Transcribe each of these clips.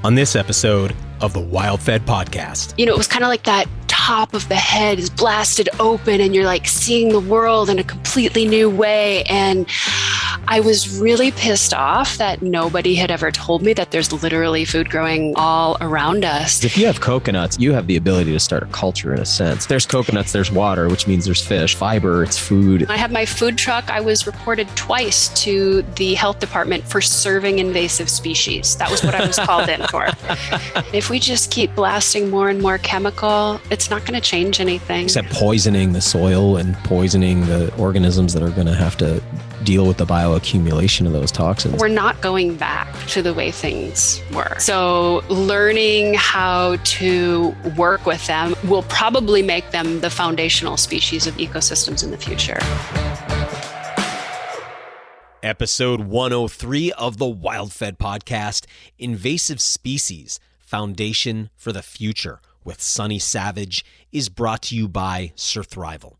on this episode of the WildFed podcast. You know, it was kind of like that top of the head is blasted open and you're like seeing the world in a completely new way. And I was really pissed off that nobody had ever told me that there's literally food growing all around us. If you have coconuts, you have the ability to start a culture in a sense. There's coconuts, there's water, which means there's fish, fiber, it's food. I have my food truck. I was reported twice to the health department for serving invasive species. That was what I was called in for. If we just keep blasting more and more chemical, it's not going to change anything. Except poisoning the soil and poisoning the organisms that are going to have to deal with the bioaccumulation of those toxins. We're not going back to the way things were. So learning how to work with them will probably make them the foundational species of ecosystems in the future. Episode 103 of the WildFed podcast, Invasive Species, Foundation for the Future, with Sunny Savage, is brought to you by Restorative.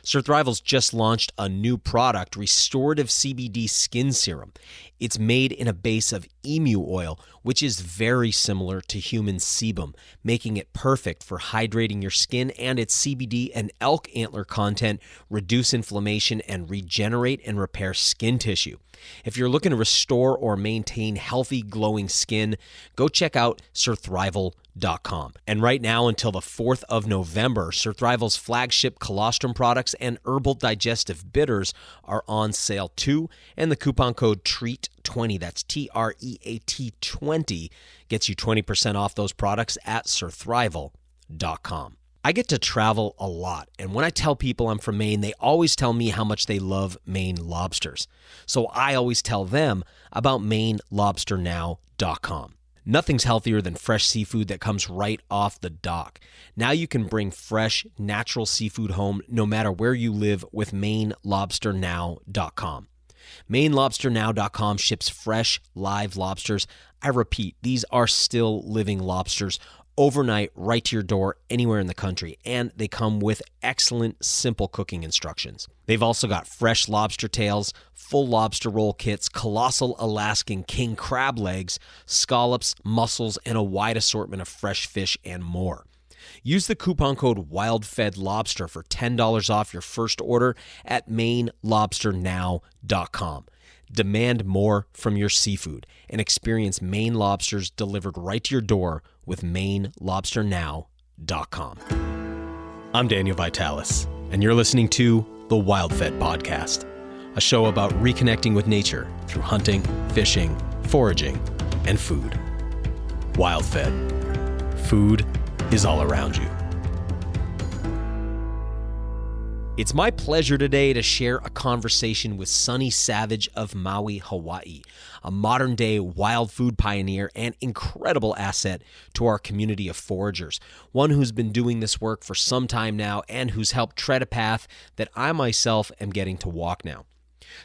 Restorativ's just launched a new product, Restorative CBD Skin Serum. It's made in a base of emu oil, which is very similar to human sebum, making it perfect for hydrating your skin, and its CBD and elk antler content reduce inflammation and regenerate and repair skin tissue. If you're looking to restore or maintain healthy, glowing skin, go check out Restorative.com. And right now until the 4th of November, Restorativ's flagship colostrum products and herbal digestive bitters are on sale too, and the coupon code TREAT20, that's TREAT 20, gets you 20% off those products at Restorative.com. I get to travel a lot, and when I tell people I'm from Maine, they always tell me how much they love Maine lobsters. So I always tell them about MaineLobsterNow.com. Nothing's healthier than fresh seafood that comes right off the dock. Now you can bring fresh, natural seafood home no matter where you live with MaineLobsterNow.com. MaineLobsterNow.com ships fresh, live lobsters. I repeat, these are still living lobsters overnight right to your door anywhere in the country, and they come with excellent, simple cooking instructions. They've also got fresh lobster tails, full lobster roll kits, colossal Alaskan king crab legs, scallops, mussels, and a wide assortment of fresh fish and more. Use the coupon code WildFedLobster for $10 off your first order at MaineLobsterNow.com. Demand more from your seafood and experience Maine lobsters delivered right to your door with MaineLobsterNow.com. I'm Daniel Vitalis, and you're listening to the WildFed podcast, a show about reconnecting with nature through hunting, fishing, foraging, and food. WildFed. Food is all around you. It's my pleasure today to share a conversation with Sunny Savage of Maui, Hawaii, a modern-day wild food pioneer and incredible asset to our community of foragers, one who's been doing this work for some time now and who's helped tread a path that I myself am getting to walk now.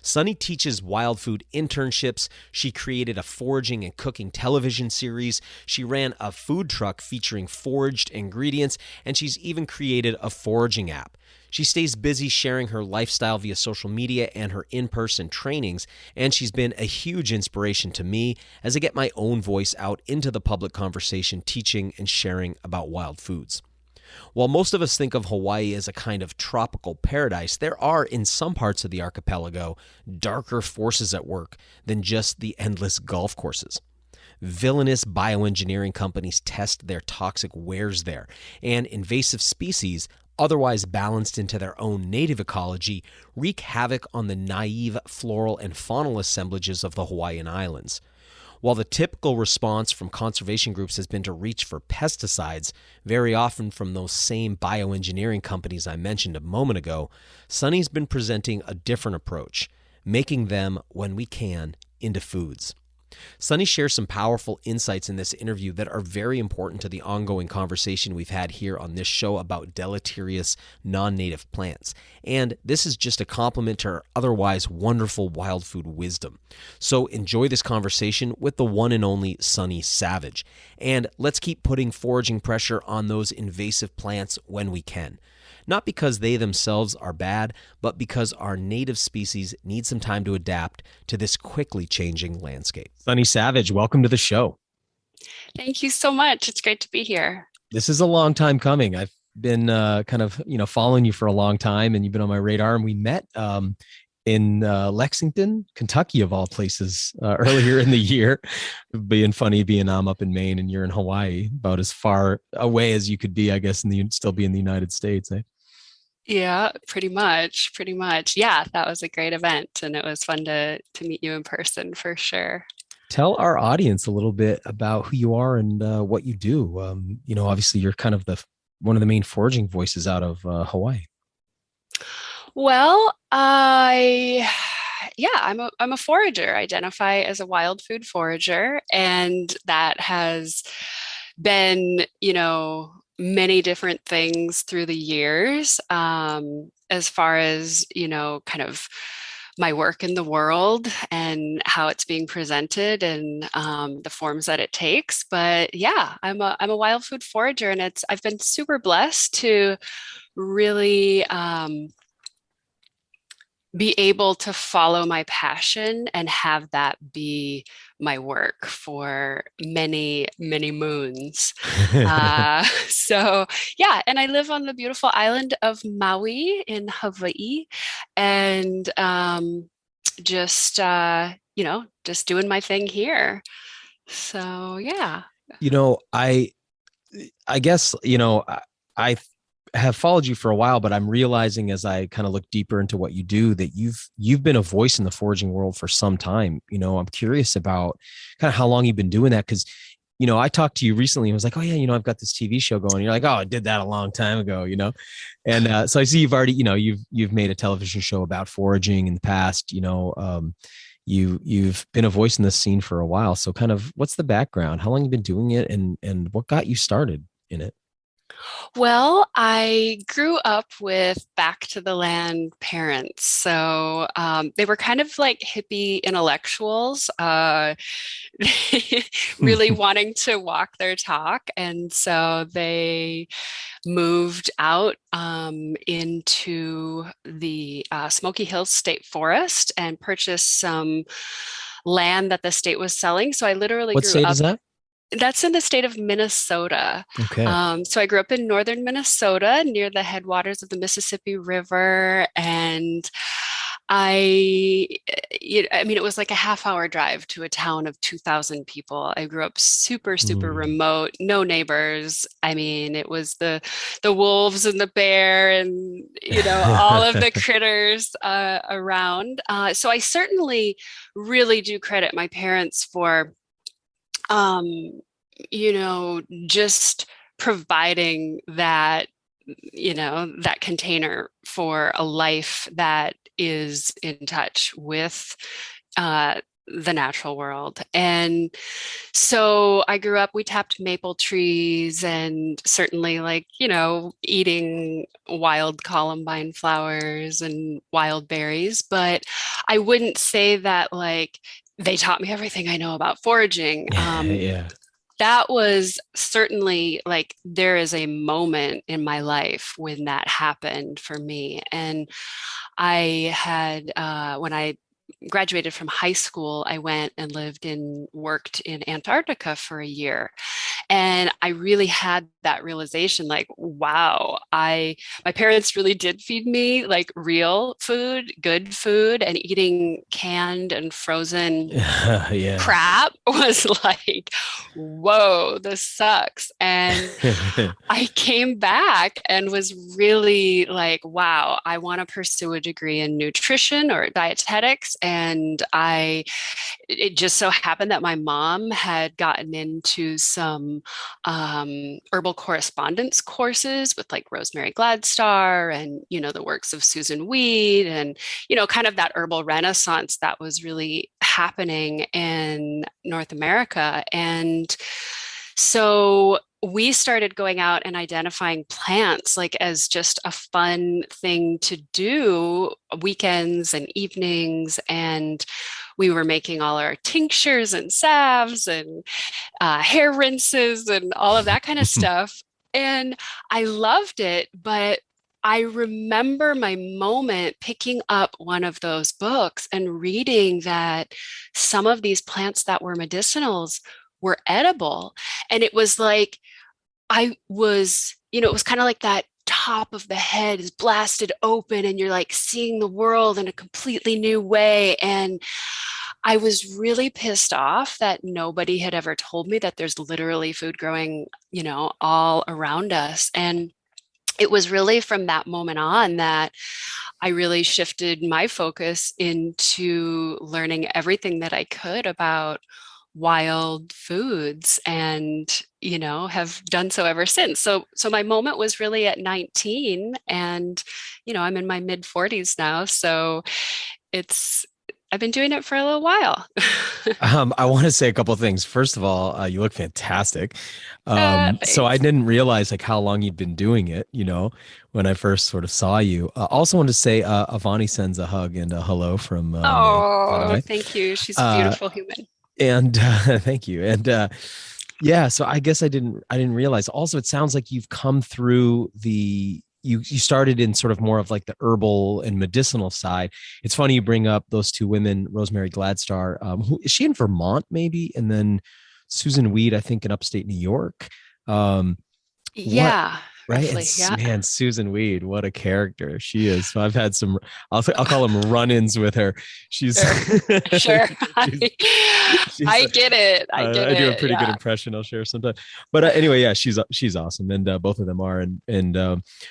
Sunny teaches wild food internships. She created a foraging and cooking television series. She ran a food truck featuring foraged ingredients, and she's even created a foraging app. She stays busy sharing her lifestyle via social media and her in-person trainings, and she's been a huge inspiration to me as I get my own voice out into the public conversation, teaching and sharing about wild foods. While most of us think of Hawaii as a kind of tropical paradise, there are, in some parts of the archipelago, darker forces at work than just the endless golf courses. Villainous bioengineering companies test their toxic wares there, and invasive species, otherwise balanced into their own native ecology, wreak havoc on the naive floral and faunal assemblages of the Hawaiian Islands. While the typical response from conservation groups has been to reach for pesticides, very often from those same bioengineering companies I mentioned a moment ago, Sunny's been presenting a different approach, making them, when we can, into foods. Sunny shares some powerful insights in this interview that are very important to the ongoing conversation we've had here on this show about deleterious non-native plants. And this is just a compliment to her otherwise wonderful wild food wisdom. So enjoy this conversation with the one and only Sunny Savage. And let's keep putting foraging pressure on those invasive plants when we can. Not because they themselves are bad, but because our native species need some time to adapt to this quickly changing landscape. Sunny Savage, welcome to the show. Thank you so much. It's great to be here. This is a long time coming. I've been kind of following you for a long time, and you've been on my radar. And we met in Lexington, Kentucky, of all places, earlier in the year. Being funny, being I'm up in Maine and you're in Hawaii, about as far away as you could be, I guess, still be in the United States. Eh? Yeah, pretty much, pretty much. Yeah, that was a great event, and it was fun to meet you in person for sure. Tell our audience a little bit about who you are and what you do. Obviously, you're kind of the one of the main foraging voices out of Hawaii. Well, yeah, I'm a forager. I identify as a wild food forager, and that has been, many different things through the years, as far as, kind of my work in the world and how it's being presented and the forms that it takes. But yeah, I'm a wild food forager, and I've been super blessed to really be able to follow my passion and have that be my work for many, many moons. So, yeah, and I live on the beautiful island of Maui in Hawaii, and just, just doing my thing here. So, yeah. you know, I guess, I have followed you for a while, but I'm realizing as I kind of look deeper into what you do that you've been a voice in the foraging world for some time. I'm curious about kind of how long you've been doing that because I talked to you recently and was like, oh yeah, I've got this TV show going. You're like, oh, I did that a long time ago, and so I see you've already, you've made a television show about foraging in the past. You've been a voice in this scene for a while. So kind of what's the background? How long you been doing it, and what got you started in it? Well, I grew up with back to the land parents. So they were kind of like hippie intellectuals, really wanting to walk their talk. And so they moved out into the Smoky Hills State Forest and purchased some land that the state was selling. So I literally What grew state is up. that? That's in the state of Minnesota. Okay. So I grew up in northern Minnesota near the headwaters of the Mississippi River. And I mean, it was like a half-hour drive to a town of 2,000 people. I grew up super, super Mm. remote, no neighbors. I mean, it was the wolves and the bear and, all of the critters around. So I certainly really do credit my parents for um, just providing that container for a life that is in touch with uh, the natural world. And so I grew up, we tapped maple trees and certainly eating wild columbine flowers and wild berries. But I wouldn't say that they taught me everything I know about foraging. Yeah. That was certainly there is a moment in my life when that happened for me. And I had, when I graduated from high school, I went and worked in Antarctica for a year. And I really had that realization wow, my parents really did feed me real food, good food, and eating canned and frozen Yeah. crap was whoa, this sucks. And I came back and was really wow, I want to pursue a degree in nutrition or dietetics. And it just so happened that my mom had gotten into some herbal correspondence courses with Rosemary Gladstar and, the works of Susan Weed and, kind of that herbal renaissance that was really happening in North America. And so we started going out and identifying plants as just a fun thing to do weekends and evenings. And we were making all our tinctures and salves and hair rinses and all of that kind of stuff. And I loved it, but I remember my moment picking up one of those books and reading that some of these plants that were medicinals were edible. And it was like, I was, it was kind of like that top of the head is blasted open and you're like seeing the world in a completely new way. And I was really pissed off that nobody had ever told me that there's literally food growing, all around us. And it was really from that moment on that I really shifted my focus into learning everything that I could about wild foods and have done so ever since. So my moment was really at 19, and I'm in my mid 40s now, so I've been doing it for a little while. I want to say a couple of things. First of all, you look fantastic. So I Thanks. didn't realize like how long you'd been doing it, when I first sort of saw you. Also wanted to say Avani sends a hug and a hello from me, by the Oh, way. thank you. She's a Uh, beautiful human. and thank you. And yeah, so I guess I didn't realize. Also, it sounds like you've come through you started in sort of more of like the herbal and medicinal side. It's funny you bring up those two women, Rosemary Gladstar. Who is she in Vermont, maybe? And then Susan Weed, I think, in upstate New York. Um, what Yeah, right? And roughly. Yeah. man, Susan Weed, what a character she is. So I've had some, I'll call them run-ins with her. She's Sure. Sure. she's she's I get it. I get I do a it. pretty good Yeah. impression. I'll share sometime. But anyway, yeah, she's awesome, and both of them are. And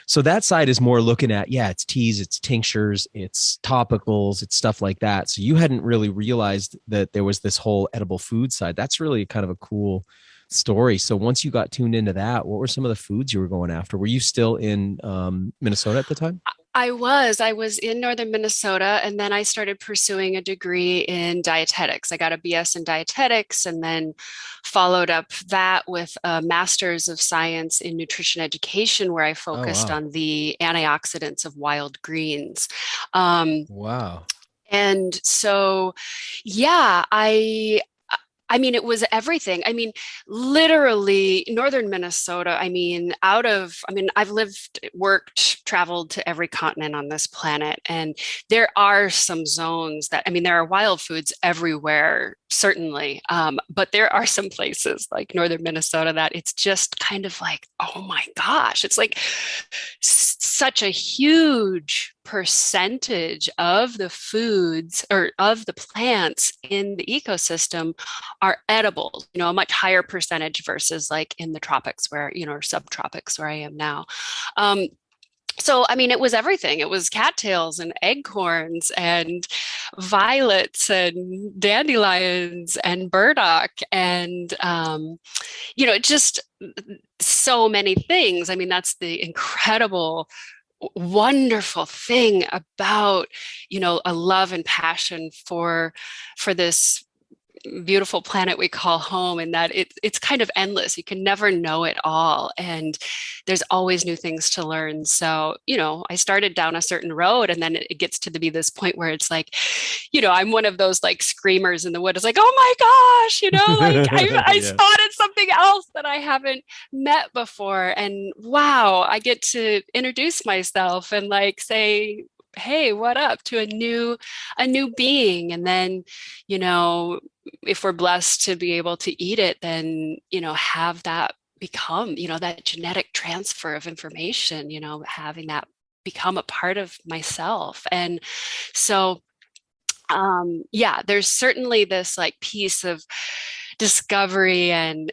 so that side is more looking at, yeah, it's teas, it's tinctures, it's topicals, it's stuff like that. So you hadn't really realized that there was this whole edible food side. That's really kind of a cool story. So once you got tuned into that, what were some of the foods you were going after? Were you still in Minnesota at the time? I was in northern Minnesota, and then I started pursuing a degree in dietetics. I got a BS in dietetics and then followed up that with a master's of science in nutrition education, where I Oh focused wow, on the antioxidants of wild greens. Um, wow. and so, yeah, I mean, it was everything. I mean, literally, northern Minnesota. I've lived, worked, traveled to every continent on this planet. And there are some zones that, there are wild foods everywhere, certainly. But there are some places like northern Minnesota that it's just kind of like, oh my gosh, it's like such a huge percentage of the foods or of the plants in the ecosystem are edible, a much higher percentage versus like in the tropics where, or subtropics where I am now. Um, so, it was everything. It was cattails and acorns and violets and dandelions and burdock and, just so many things. That's the incredible wonderful thing about a love and passion for this beautiful planet we call home, and that it's kind of endless. You can never know it all, and there's always new things to learn. So I started down a certain road, and then it gets to be this point where it's like, I'm one of those like screamers in the wood. It's like, oh my gosh, like I Yeah. spotted something else that I haven't met before, and wow, I get to introduce myself and like say, hey, what up, to a new being. And then you know if we're blessed to be able to eat it, then have that become that genetic transfer of information, having that become a part of myself. And so yeah, there's certainly this like piece of discovery and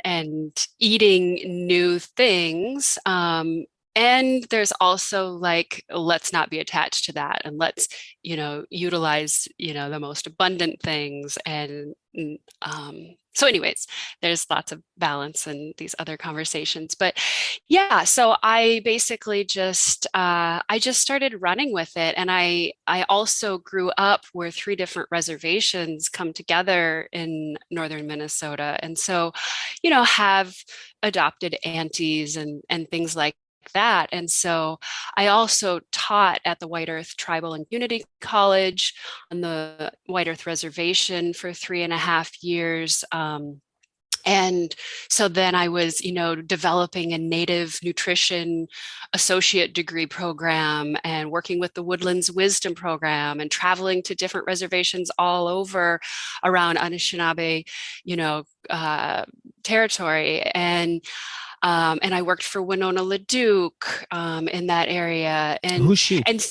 eating new things. And there's also like, let's not be attached to that, and let's utilize the most abundant things. And so anyways, there's lots of balance in these other conversations. But yeah, so I basically just started running with it. And I also grew up where three different reservations come together in northern Minnesota, and so have adopted aunties and things like that. And so I also taught at the White Earth Tribal and Unity College on the White Earth Reservation for 3.5 years. And so then I was, developing a native nutrition associate degree program and working with the Woodlands Wisdom program and traveling to different reservations all over around Anishinaabe, territory. And I worked for Winona LaDuke in that area. Who's she? And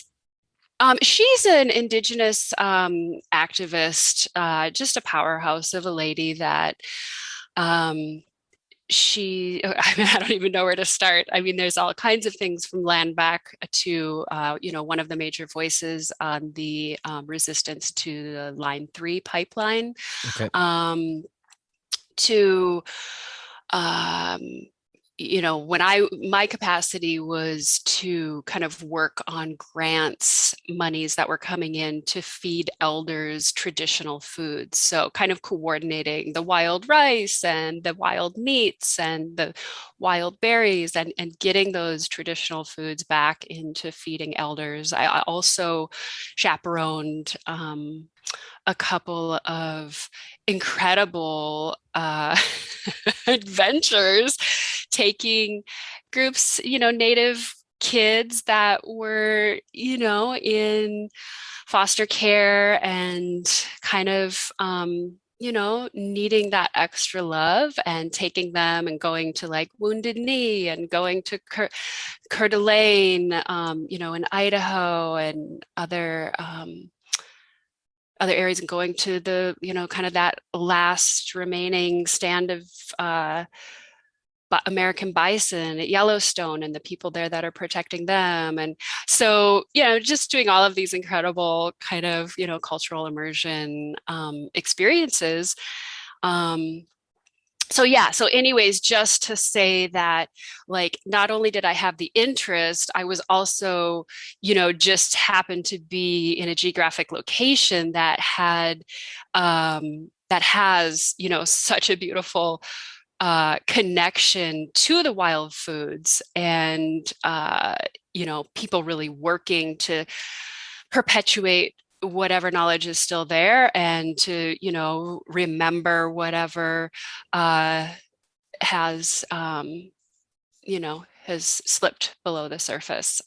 she's an indigenous activist, just a powerhouse of a lady that I mean, I don't even know where to start. I mean, there's all kinds of things from land back to, one of the major voices on the resistance to the Line 3 pipeline, Okay. to um, when my capacity was to kind of work on grants monies that were coming in to feed elders traditional foods. So kind of coordinating the wild rice and the wild meats and the wild berries and getting those traditional foods back into feeding elders. I also chaperoned a couple of incredible adventures, taking groups, native kids that were, in foster care and kind of, needing that extra love, and taking them and going to like Wounded Knee and going to Coeur d'Alene, in Idaho and other areas, and going to the, kind of that last remaining stand of American bison at Yellowstone and the people there that are protecting them. And so, just doing all of these incredible kind of, cultural immersion experiences. So anyways, just to say that, like, not only did I have the interest, I was also, just happened to be in a geographic location that has, such a beautiful connection to the wild foods, and people really working to perpetuate whatever knowledge is still there, and to remember whatever has has slipped below the surface.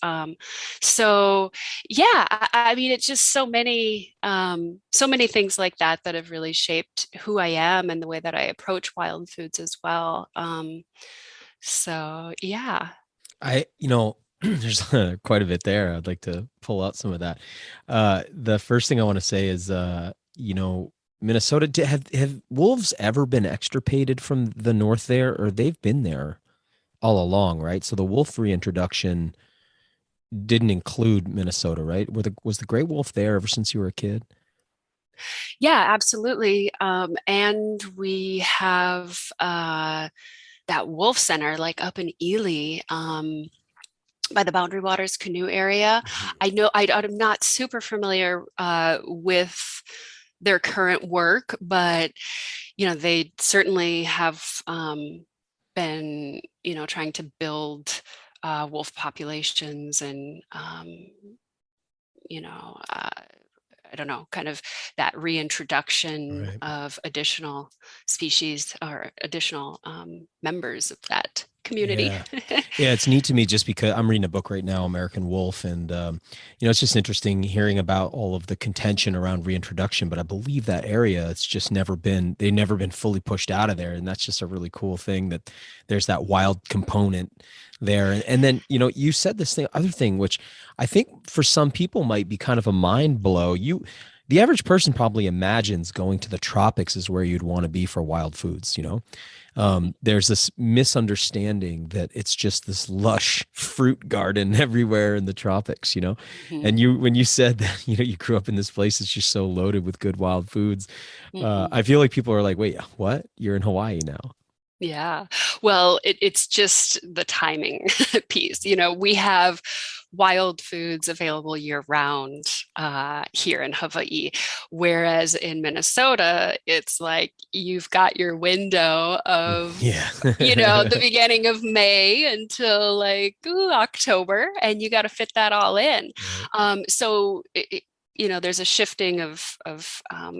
So yeah, I mean, it's just so many things like that that have really shaped who I am and the way that I approach wild foods as well. So yeah. There's quite a bit there. I'd like to pull out some of that. The first thing I want to say is, Minnesota, have wolves ever been extirpated from the north there, or they've been there all along, right? So the wolf reintroduction didn't include Minnesota, right? Was the gray wolf there ever since you were a kid? Yeah, absolutely. And we have that wolf center, like up in Ely, by the Boundary Waters canoe area. I'm not super familiar with their current work, but they certainly have been trying to build wolf populations, and I don't know, kind of that reintroduction Right. of additional species or additional members of that community. Yeah. Yeah, it's neat to me just because I'm reading a book right now, American Wolf, and it's just interesting hearing about all of the contention around reintroduction. But I believe that area, they've never been fully pushed out of there, and that's just a really cool thing that there's that wild component there. And then you said this other thing, which I think for some people might be kind of a mind blow. The average person probably imagines going to the tropics is where you'd want to be for wild foods. There's this misunderstanding that it's just this lush fruit garden everywhere in the tropics, Mm-hmm. And when you said that, you grew up in this place that's just so loaded with good wild foods, Mm-hmm. I feel like people are like, wait, what? You're in Hawaii now. Yeah. Well, it's just the timing piece. We have wild foods available year round here in Hawaii, whereas in Minnesota, it's like you've got your window of, Yeah. the beginning of May until like October, and you got to fit that all in. Right. So there's a shifting of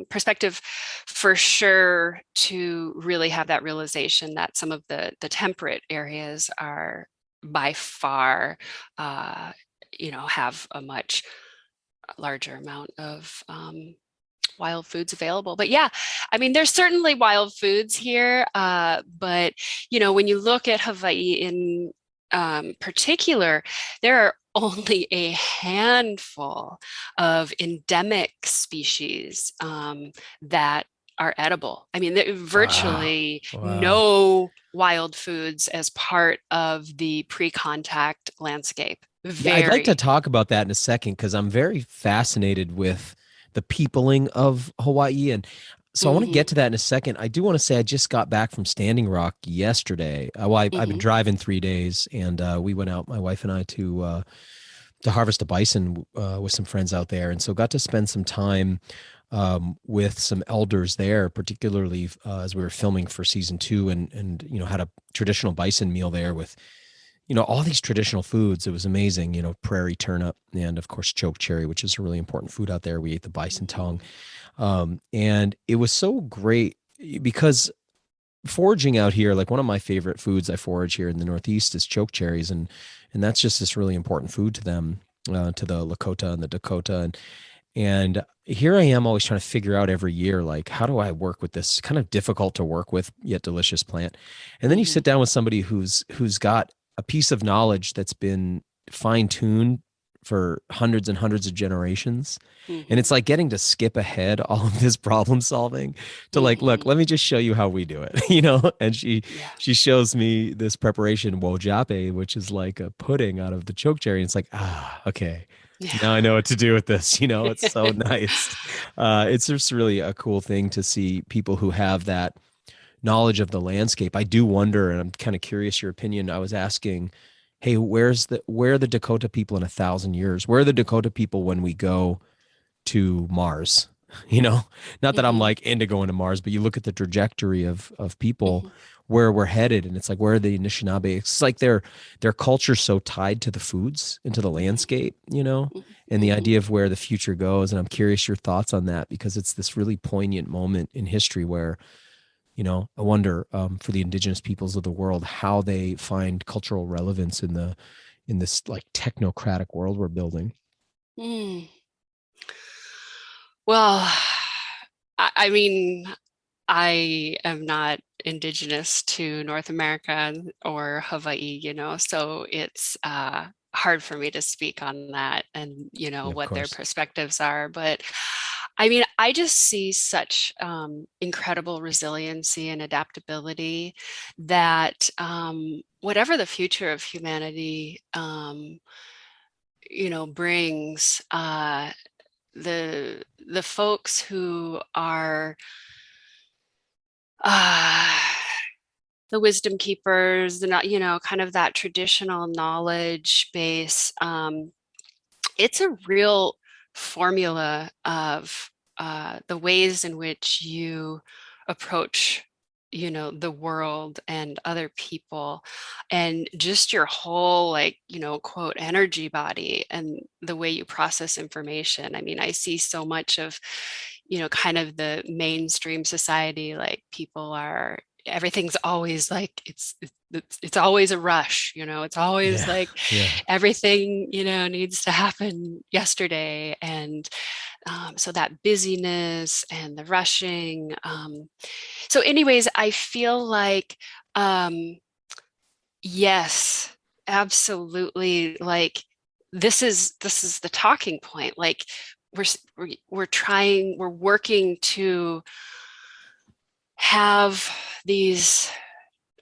perspective for sure, to really have that realization that some of the temperate areas are by far, have a much larger amount of wild foods available. But yeah, I mean, there's certainly wild foods here, but when you look at Hawaii in particular, there are only a handful of endemic species that are edible. I mean, Wow. virtually Wow. no wild foods as part of the pre-contact landscape. Yeah, I'd like to Very. talk about that in a second because I'm very fascinated with the peopling of Hawaii. And so I want to get Hmm. to that in a second. I do want to say I just got back from Standing Rock yesterday. I've been Hmm. driving 3 days, and we went out, my wife and I, to harvest a bison with some friends out there, and so got to spend some time with some elders there, particularly as we were filming for season 2, and had a traditional bison meal there with all these traditional foods. It was amazing, prairie turnip and of course choke cherry, which is a really important food out there. We ate the bison tongue. And it was so great because foraging out here, like one of my favorite foods I forage here in the Northeast is choke cherries. And that's just this really important food to them, to the Lakota and the Dakota. And here I am always trying to figure out every year, like, how do I work with this kind of difficult to work with yet delicious plant? And then you Hmm. sit down with somebody who's got a piece of knowledge that's been fine tuned for hundreds and hundreds of generations. And Hmm. it's like getting to skip ahead all of this problem solving to like, look, Hmm. let me just show you how we do it, And she Yeah. she shows me this preparation wojape, which is like a pudding out of the choke cherry. And it's like, okay, now I know what to do with this. It's so Yeah. nice. It's just really a cool thing to see people who have that knowledge of the landscape. I do wonder, and I'm kind of curious your opinion. I was asking, hey, where are the Dakota people in 1,000 years? Where are the Dakota people when we go to Mars? Not that I'm Hmm. like into going to Mars, but you look at the trajectory of people Hmm. where we're headed, and it's like, where are the Anishinaabe? It's like their culture's so tied to the foods and to the landscape, and the Hmm. idea of where the future goes. And I'm curious your thoughts on that because it's this really poignant moment in history where I wonder, for the indigenous peoples of the world, how they find cultural relevance in this like technocratic world we're building. Mm. Well, I mean, I am not indigenous to North America or Hawaii, so it's hard for me to speak on that and, Yeah, of what their course. perspectives are. But I mean, I just see such incredible resiliency and adaptability that whatever the future of humanity, brings, the folks who are uh, the wisdom keepers, the not, kind of that traditional knowledge base. It's a real formula of the ways in which you approach the world and other people, and just your whole, like, quote, energy body, and the way you process information. I mean, I see so much of kind of the mainstream society, like, people are, everything's always like, it's always a rush, it's always Yeah, like yeah, everything needs to happen yesterday. And so that busyness and the rushing, so anyways, I feel like, um yes, absolutely, like, this is the talking point. Like, we're working to have these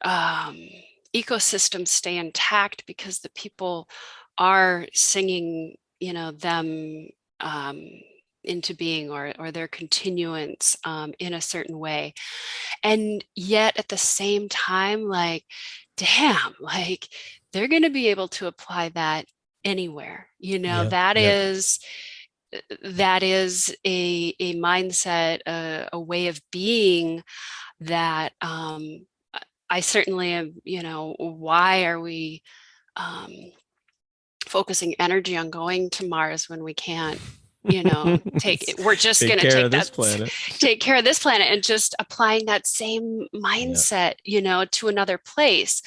um, ecosystems stay intact because the people are singing, them um, into being, or their continuance in a certain way. And yet at the same time, like, damn, like, they're going to be able to apply that anywhere. yep, That yep. is a mindset, a way of being that I certainly am, why are we um, focusing energy on going to Mars when we can't we're just Take going to care of this planet. take care of this planet, and just applying that same Yeah. mindset, to another place.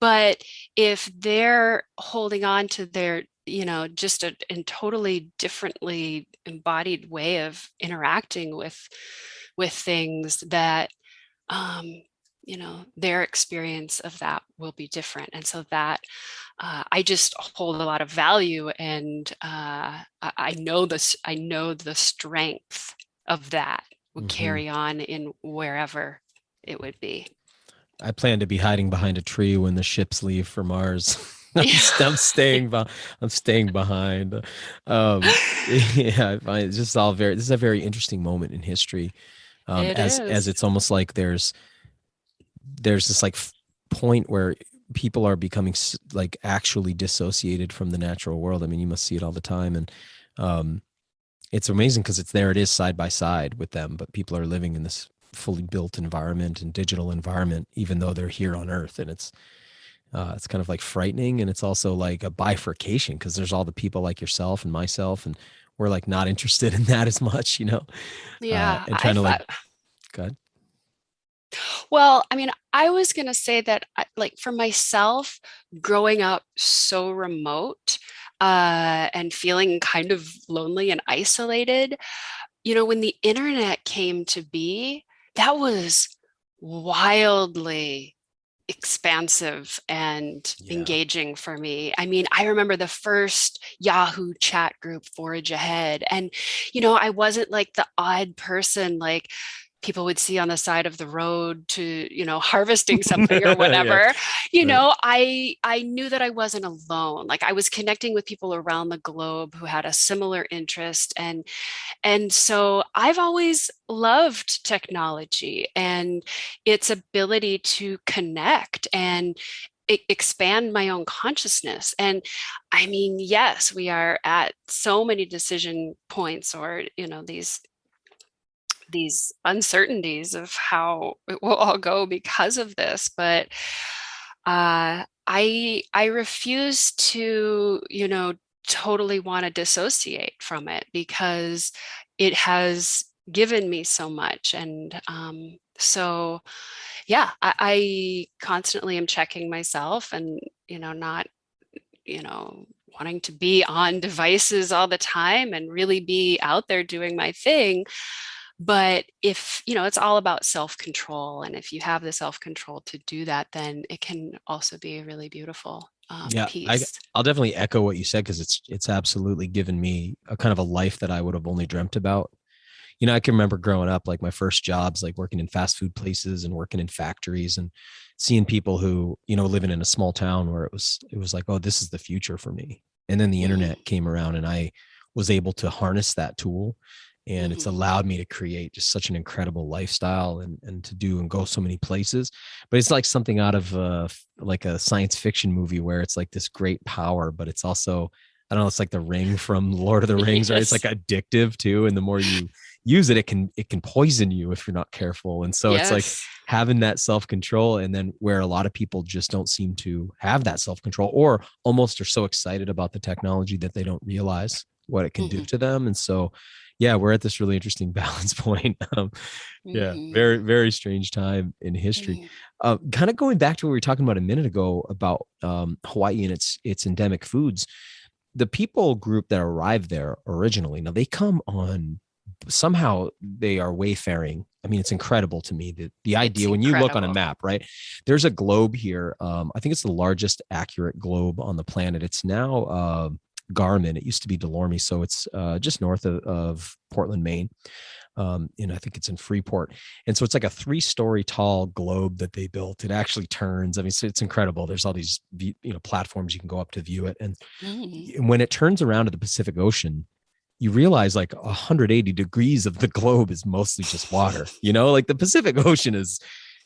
But if they're holding on to their, just a totally differently embodied way of interacting with things, that their experience of that will be different. And so that I just hold a lot of value, and I know the strength of that would carry on in wherever it would be. I plan to be hiding behind a tree when the ships leave for Mars. I'm staying behind. Yeah, I find it's just all this is a very interesting moment in history. As it's almost like there's this like point where people are becoming like actually dissociated from the natural world. I mean, you must see it all the time. And it's amazing because it is side by side with them, but people are living in this fully built environment and digital environment, even though they're here on Earth. And it's kind of like frightening. And it's also like a bifurcation because there's all the people like yourself and myself, and we're like not interested in that as much, Yeah. and trying to like, go ahead. Well, I mean, I was going to say that, like, for myself, growing up so remote and feeling kind of lonely and isolated, when the internet came to be, that was wildly expansive and engaging for me. I mean, I remember the first Yahoo chat group, Forage Ahead. And, I wasn't like the odd person, like, people would see on the side of the road to, harvesting something or whatever. I knew that I wasn't alone. Like, I was connecting with people around the globe who had a similar interest. And so I've always loved technology and its ability to connect and expand my own consciousness. And I mean, yes, we are at so many decision points, or, these uncertainties of how it will all go because of this. But I refuse to, totally want to dissociate from it, because it has given me so much. And so, yeah, I constantly am checking myself, and, not, wanting to be on devices all the time and really be out there doing my thing. But if, it's all about self-control. And if you have the self-control to do that, then it can also be a really beautiful piece. I'll definitely echo what you said, because it's absolutely given me a kind of a life that I would have only dreamt about. I can remember growing up, like my first jobs, like working in fast food places and working in factories, and seeing people who, living in a small town where it was like, oh, this is the future for me. And then the internet came around, and I was able to harness that tool. And it's allowed me to create just such an incredible lifestyle and to do and go so many places. But it's like something out of like a science fiction movie, where it's like this great power, but it's also, I don't know, it's like the ring from Lord of the Rings, right? It's like addictive too. And the more you use it, it can poison you if you're not careful. And so it's like having that self-control, and then where a lot of people just don't seem to have that self-control, or almost are so excited about the technology that they don't realize what it can do to them. And so, yeah, we're at this really interesting balance point. Very, very strange time in history. Kind of going back to what we were talking about a minute ago about Hawaii and its endemic foods. The people group that arrived there originally, now they come on, somehow they are wayfaring. I mean, it's incredible to me that the idea, when you look on a map, right, there's a globe here. I think it's the largest accurate globe on the planet. It's now Garmin. It used to be Delorme, so it's just north of Portland, Maine. And I think it's in Freeport. And so it's like a 3-story tall globe that they built. It actually turns. I mean, so it's incredible. There's all these platforms you can go up to view it. And when it turns around to the Pacific Ocean, you realize like 180 degrees of the globe is mostly just water. Like the Pacific Ocean it's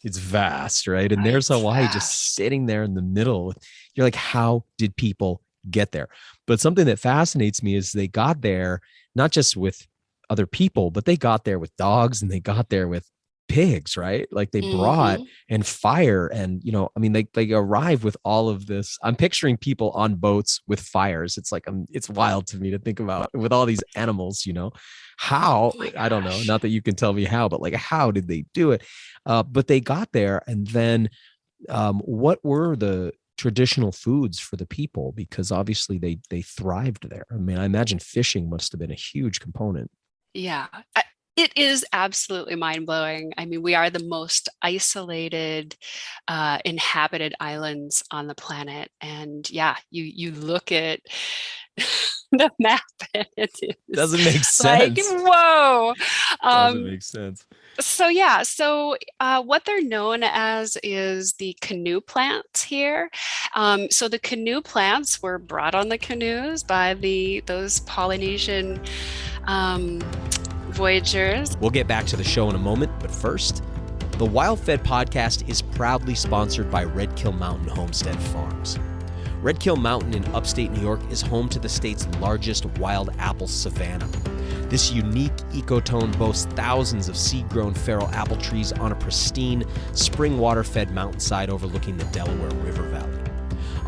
vast, right? And there's Hawaii just sitting there in the middle. You're like, how did people get there? But something that fascinates me is they got there not just with other people, but they got there with dogs, and they got there with pigs, right? Like they brought Mhm. and fire and, I mean, they arrive with all of this. I'm picturing people on boats with fires. It's like, it's wild to me to think about with all these animals, how, Oh my I don't know, gosh. not that you can tell me how, but like, how did they do it? But they got there. And then what were the traditional foods for the people? Because obviously they thrived there. I mean, I imagine fishing must have been a huge component. Yeah. It is absolutely mind blowing. I mean, we are the most isolated, inhabited islands on the planet, and yeah, you look at the map, and it is Doesn't make like sense. whoa. Doesn't Um, make sense. so yeah, so what they're known as is the canoe plants here. So the canoe plants were brought on the canoes by those Polynesian um, voyagers. We'll get back to the show in a moment, but first, the WildFed podcast is proudly sponsored by Redkill Mountain Homestead Farms. Redkill Mountain in upstate New York is home to the state's largest wild apple savanna. This unique ecotone boasts thousands of seed-grown feral apple trees on a pristine, spring water-fed mountainside overlooking the Delaware River Valley.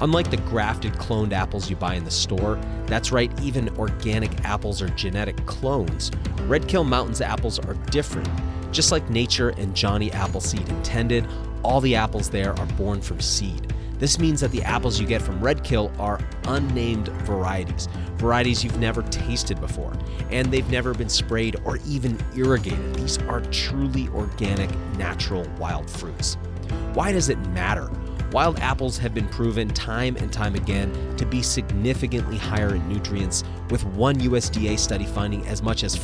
Unlike the grafted cloned apples you buy in the store, that's right, even organic apples are genetic clones, Redkill Mountain's apples are different. Just like nature and Johnny Appleseed intended, all the apples there are born from seed. This means that the apples you get from Redkill are unnamed varieties, varieties you've never tasted before, and they've never been sprayed or even irrigated. These are truly organic, natural wild fruits. Why does it matter? Wild apples have been proven time and time again to be significantly higher in nutrients, with one USDA study finding as much as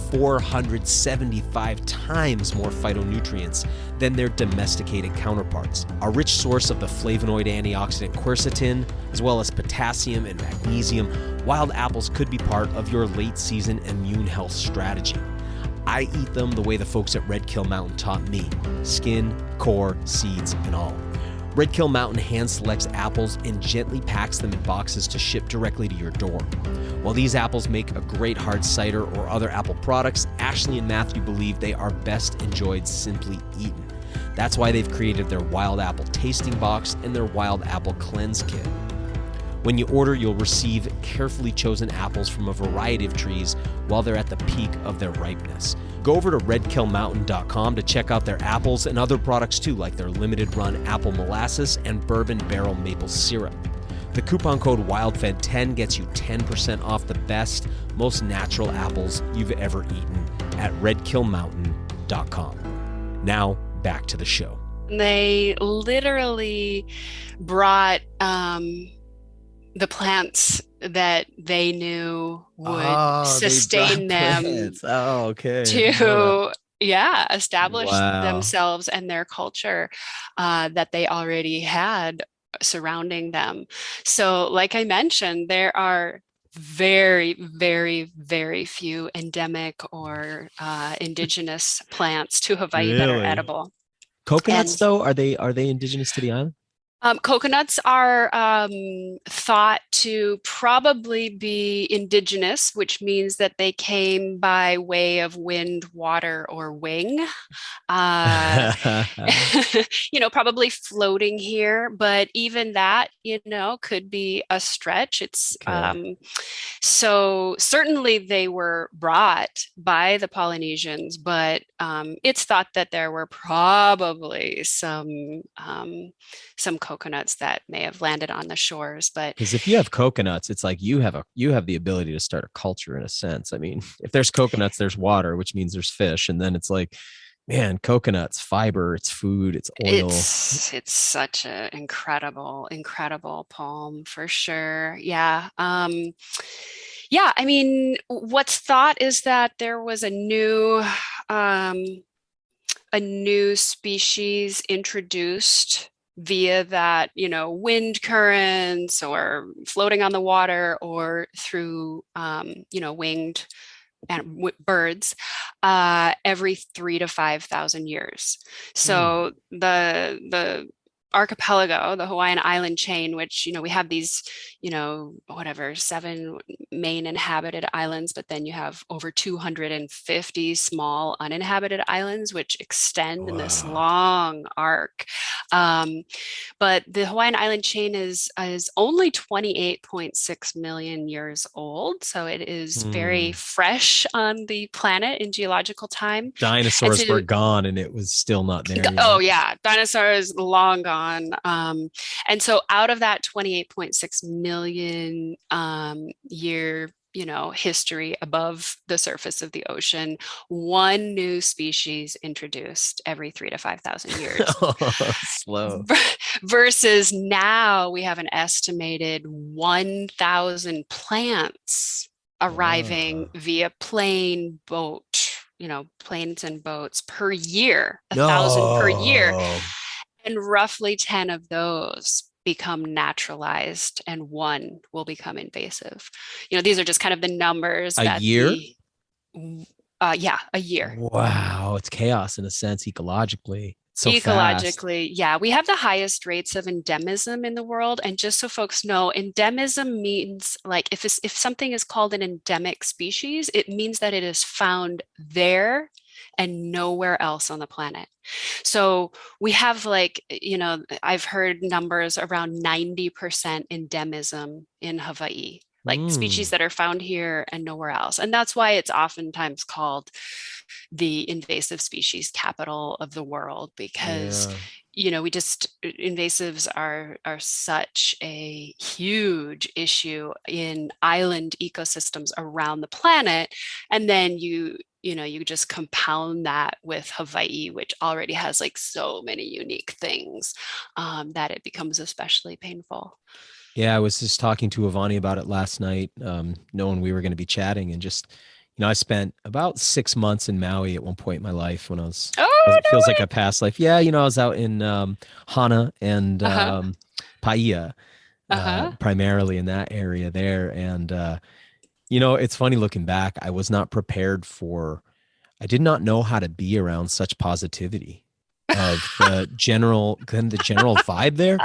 475 times more phytonutrients than their domesticated counterparts. A rich source of the flavonoid antioxidant quercetin, as well as potassium and magnesium, wild apples could be part of your late season immune health strategy. I eat them the way the folks at Redkill Mountain taught me: skin, core, seeds, and all. Redkill Mountain hand selects apples and gently packs them in boxes to ship directly to your door. While these apples make a great hard cider or other apple products, Ashley and Matthew believe they are best enjoyed simply eaten. That's why they've created their Wild Apple Tasting Box and their Wild Apple Cleanse Kit. When you order, you'll receive carefully chosen apples from a variety of trees while they're at the peak of their ripeness. Go over to redkillmountain.com to check out their apples and other products too, like their limited run apple molasses and bourbon barrel maple syrup. The coupon code WildFed10 gets you 10% off the best, most natural apples you've ever eaten at redkillmountain.com. Now, back to the show. They literally brought the plants that they knew would sustain them Oh, okay. to establish Wow. themselves and their culture that they already had surrounding them. So like I mentioned, there are very, very, very few endemic or indigenous plants to Hawaii that are Really? edible. Coconuts, And though, are they indigenous to the island? coconuts are thought to probably be indigenous, which means that they came by way of wind, water, or wing. Uh, probably floating here, but even that, could be a stretch. It's Okay. so certainly they were brought by the Polynesians, but it's thought that there were probably some coconuts that may have landed on the shores. But Because if you have coconuts, it's like you have the ability to start a culture in a sense. I mean, if there's coconuts, there's water, which means there's fish, and then it's like, man, coconuts, fiber, it's food, it's oil. it's such an incredible poem for sure. Yeah. Yeah, I mean, what's thought is that there was um, a new species introduced via that, wind currents or floating on the water or through, winged birds every 3,000 to 5,000 years. So the archipelago, the Hawaiian island chain, which, we have these, whatever, 7 main inhabited islands, but then you have over 250 small uninhabited islands, which extend in this Wow. long arc. Um, but the Hawaiian island chain is only 28.6 million years old. So it is very Hmm. fresh on the planet in geological time. And Dinosaurs were so gone and it was still not there oh yet. yeah, dinosaurs long gone. And so out of that 28.6 million year, history above the surface of the ocean, one new species introduced every 3 to 5 thousand years. Slow. Versus now we have an estimated 1,000 plants arriving Wow. via plane, boat, planes and boats per year, 1,000 per year. No. And roughly 10 of those become naturalized and one will become invasive. These are just kind of the numbers A that year? yeah, a year. Wow. It's chaos in a sense, ecologically. So fast. Ecologically, yeah, we have the highest rates of endemism in the world. And just so folks know, endemism means like if something is called an endemic species, it means that it is found there and nowhere else on the planet. So we have I've heard numbers around 90% endemism in Hawaii, like Hmm. species that are found here and nowhere else. And that's why it's oftentimes called the invasive species capital of the world, because Yeah. we just invasives are such a huge issue in island ecosystems around the planet. And then you just compound that with Hawaii, which already has like so many unique things, that it becomes especially painful. Yeah, I was just talking to Avani about it last night, knowing we were going to be chatting, and just, I spent about 6 months in Maui at one point in my life when Oh, it no feels like way. a past life. Yeah, I was out in Hana and Uh-huh. Paia, Uh-huh. primarily in that area there. And, it's funny looking back, I did not know how to be around such positivity of the general vibe there.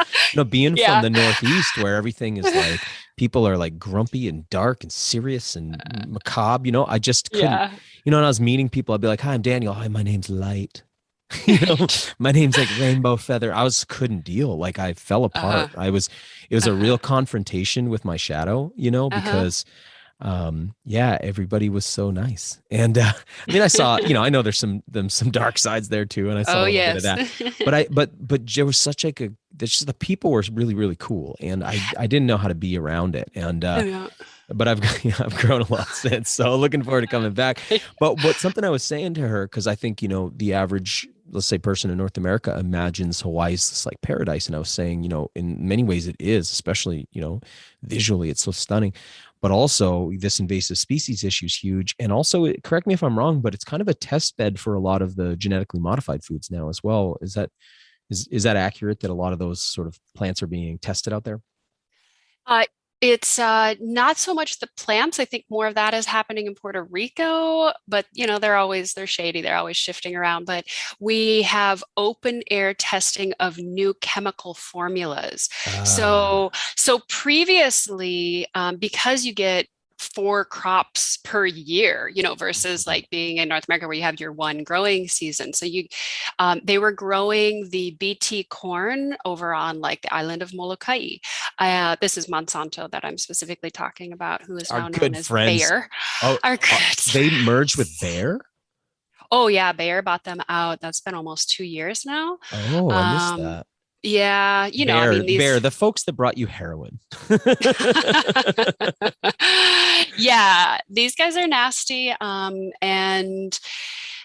Being from Yeah. the Northeast where everything is like people are like grumpy and dark and serious and macabre, I just couldn't, Yeah. when I was meeting people, I'd be like, "Hi, I'm Daniel. Hi, my name's Light." you know, my name's like Rainbow Feather. Couldn't deal. Like I fell Uh-huh. apart. It was a Uh-huh. real confrontation with my shadow, Uh-huh. because yeah, everybody was so nice. And I mean, I know there's some dark sides there too, and I saw Oh, a little bit of yes. that. But there was such like the people were really really cool, and I didn't know how to be around it. And Yeah. but I've grown a lot since, so looking forward to coming back. But something I was saying to her, because I think the average, let's say, person in North America imagines Hawaii is this like paradise, and I was saying, in many ways it is, especially visually it's so stunning, but also this invasive species issue is huge, and also correct me if I'm wrong, but it's kind of a test bed for a lot of the genetically modified foods now as well. Is that accurate, that a lot of those sort of plants are being tested out there? Uh, it's not so much the plants. I think more of that is happening in Puerto Rico, but they're shady. They're always shifting around. But we have open air testing of new chemical formulas. So Ah, so previously, because you get 4 crops per year, versus mhm. like being in North America where you have your one growing season. So they were growing the BT corn over on like the island of Molokai. This is Monsanto that I'm specifically talking about, who is Our now known good as friends. Bayer. Oh, Our good. they merged with Bear. Oh yeah, Bayer bought them out. That's been almost 2 years now. Oh, I missed Um, that. yeah, I Bear, mean these. Bear, the folks that brought you heroin. Yeah, these guys are nasty. And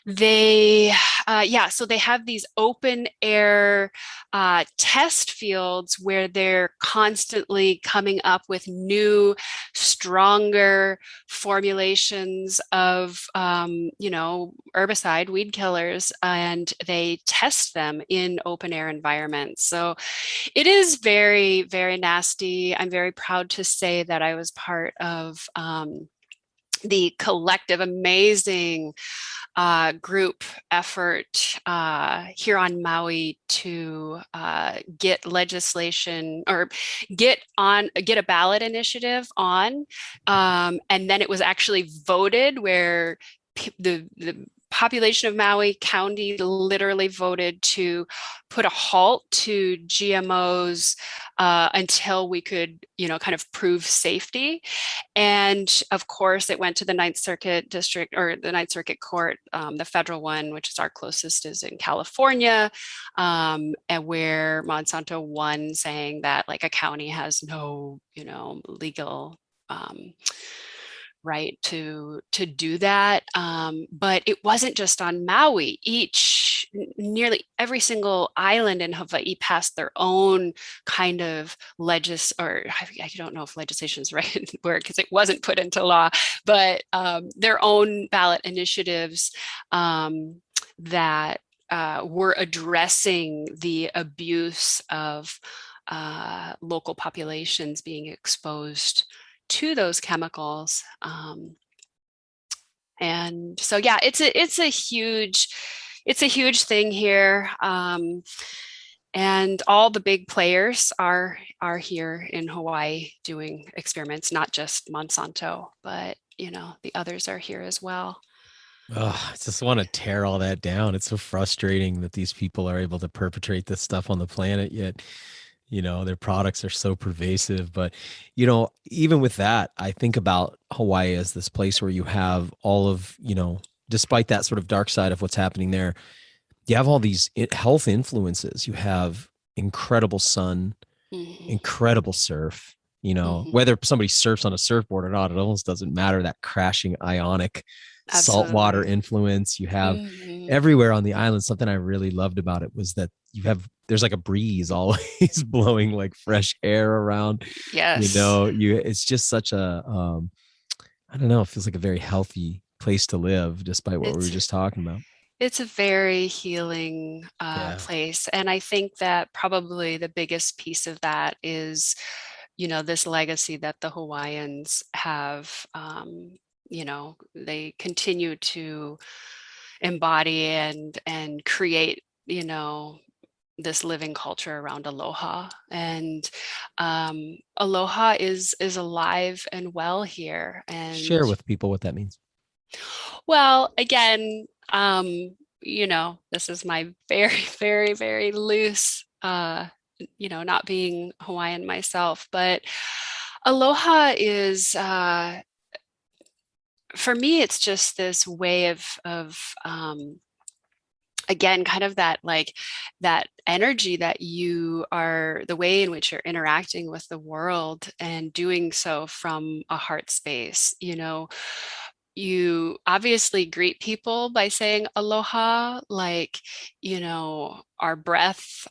they, yeah, so they have these open air test fields where they're constantly coming up with new, stronger formulations of, herbicide, weed killers, and they test them in open air environments. So it is very, very nasty. I'm very proud to say that I was part of the collective amazing group effort here on Maui to get legislation or get a ballot initiative on, and then it was actually voted where the population of Maui County literally voted to put a halt to GMOs until we could, kind of prove safety. And of course, it went to the Ninth Circuit District, or the Ninth Circuit Court. The federal one, which is our closest, is in California, and where Monsanto won, saying that like a county has no, legal right to do that. But it wasn't just on Maui. Nearly every single island in Hawaii passed their own kind of or I don't know if legislation is the right word because it wasn't put into law, but their own ballot initiatives that were addressing the abuse of local populations being exposed to those chemicals. And so, yeah, it's a huge thing here. And all the big players are here in Hawaii doing experiments, not just Monsanto, but the others are here as well. Oh, I just want to tear all that down. It's so frustrating that these people are able to perpetrate this stuff on the planet, yet their products are so pervasive. But even with that, I think about Hawaii as this place where you have all of, despite that sort of dark side of what's happening there, you have all these health influences. You have incredible sun, incredible surf, whether somebody surfs on a surfboard or not, it almost doesn't matter. That crashing ionic saltwater influence you have everywhere on the island. Something I really loved about it was that there's like a breeze always blowing like fresh air around. Yes. It's just such a I don't know, it feels like a very healthy place to live, despite what we were just talking about. It's a very healing place. And I think that probably the biggest piece of that is, this legacy that the Hawaiians have. They continue to embody and create, this living culture around aloha. And aloha is alive and well here. And share with people what that means. Well, again, this is my very, very, very loose, not being Hawaiian myself, but aloha is, for me, it's just this way of again, kind of that energy that the way in which you're interacting with the world and doing so from a heart space. You obviously greet people by saying aloha, like, our breath,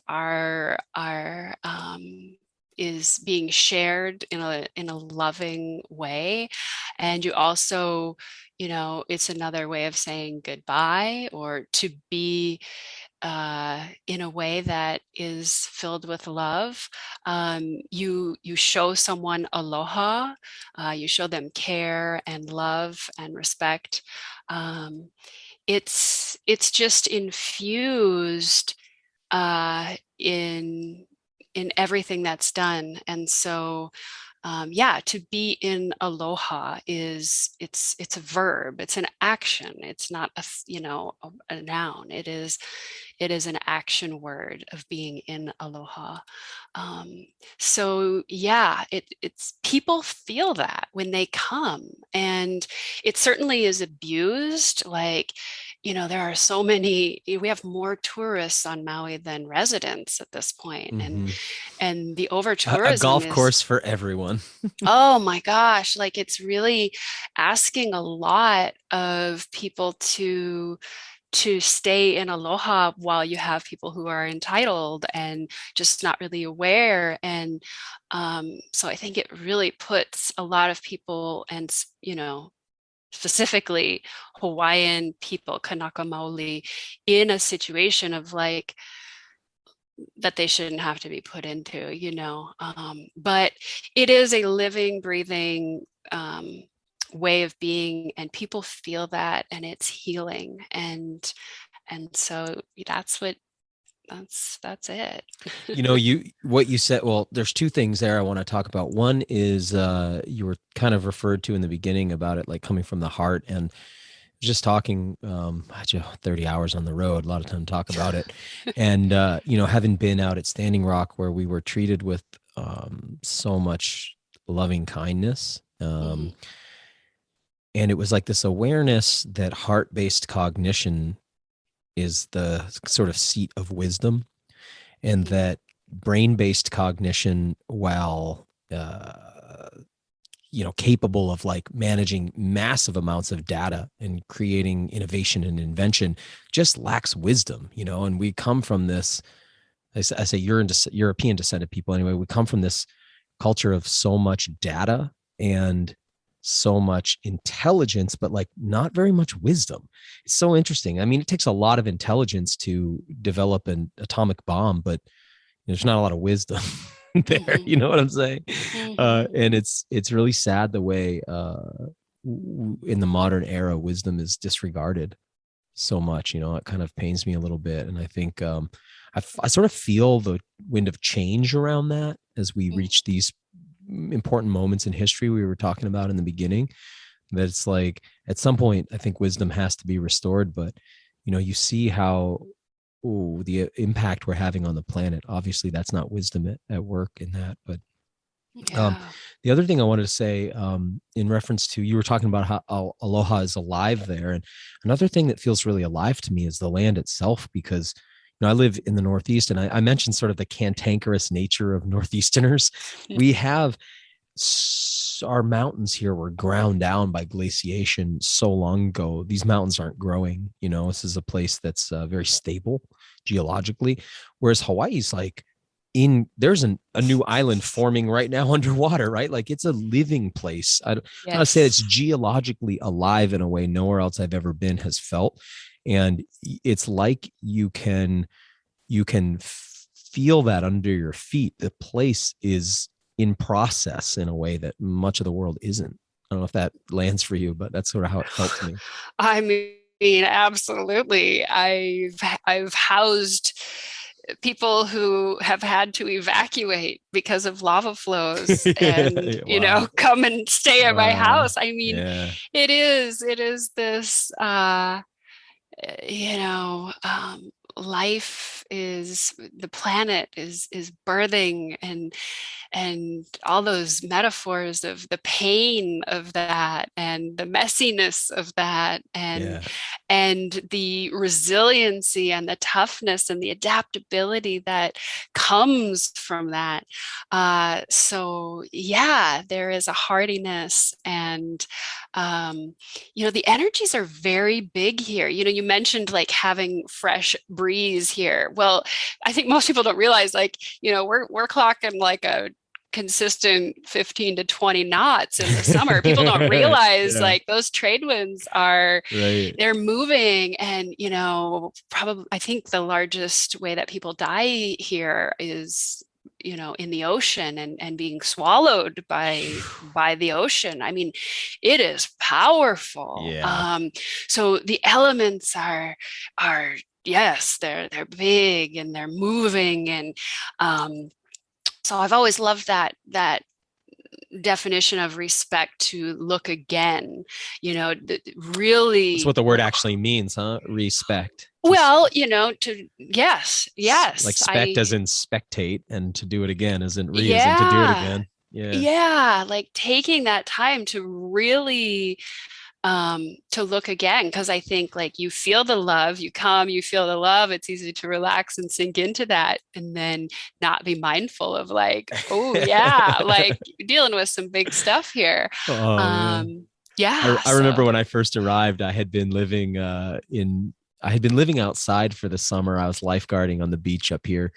is being shared in a loving way. And you also, it's another way of saying goodbye, or to be in a way that is filled with love. You show someone aloha, you show them care and love and respect. It's just infused in everything that's done. And so to be in aloha it's a verb, it's an action, it's not a noun. It is an action word of being in aloha. It's people feel that when they come, and it certainly is abused. Like, there are so many, we have more tourists on Maui than residents at this point. And the over tourism, a golf course for everyone. Oh my gosh, like it's really asking a lot of people to stay in aloha while you have people who are entitled and just not really aware. And so I think it really puts a lot of people, and specifically Hawaiian people, Kanaka Maoli, in a situation of like that they shouldn't have to be put into, but it is a living, breathing way of being, and people feel that, and it's healing. And so that's it. What you said, well, there's two things there I want to talk about. One is you were kind of referred to in the beginning about it, like coming from the heart, and just talking 30 hours on the road, a lot of time to talk about it. And having been out at Standing Rock, where we were treated with so much loving kindness, and it was like this awareness that heart-based cognition is the sort of seat of wisdom, and that brain-based cognition, while capable of like managing massive amounts of data and creating innovation and invention, just lacks wisdom. And we come from this, I say European descended people anyway, we come from this culture of so much data and so much intelligence, but like not very much wisdom. It's so interesting. I mean, it takes a lot of intelligence to develop an atomic bomb, but there's not a lot of wisdom there. You know what I'm saying? And it's really sad the way in the modern era, wisdom is disregarded so much. It kind of pains me a little bit. And I think I sort of feel the wind of change around that as we reach these important moments in history we were talking about in the beginning, that it's like at some point I think wisdom has to be restored. But you see how the impact we're having on the planet. Obviously that's not wisdom at work in that. But the other thing I wanted to say in reference to, you were talking about how aloha is alive there, and another thing that feels really alive to me is the land itself, because I live in the Northeast, and I mentioned sort of the cantankerous nature of Northeasterners. We have our mountains here were ground down by glaciation so long ago. These mountains aren't growing. This is a place that's very stable geologically, whereas Hawaii's like there's a new island forming right now underwater, right? Like it's a living place. I want to say it's geologically alive in a way nowhere else I've ever been has felt. And it's like you can feel that under your feet. The place is in process in a way that much of the world isn't. I don't know if that lands for you, but that's sort of how it felt to me. I mean, absolutely. I've housed people who have had to evacuate because of lava flows and Wow. come and stay at my house. I mean, it is this life is, the planet is birthing, and all those metaphors of the pain of that and the messiness of that, and the resiliency and the toughness and the adaptability that comes from that. So there is a hardiness, and the energies are very big here. You mentioned like having fresh breeze here. Well, I think most people don't realize, like, we're clocking like a consistent 15 to 20 knots in the summer. People don't realize like those trade winds are they're moving, and probably I think the largest way that people die here is in the ocean and being swallowed by the ocean. I mean, it is powerful. So the elements are yes, they're big and they're moving, and so I've always loved that definition of respect, to look again, really. That's what the word actually means, huh? Respect. Well, yes. Like spect as in spectate, and to do it again as in re as in to do it again. Yeah. Like taking that time to really to look again, because I think like you feel the love, you feel the love, it's easy to relax and sink into that, and then not be mindful of like, like dealing with some big stuff here. I remember when I first arrived, I had been living outside for the summer. I was lifeguarding on the beach up here,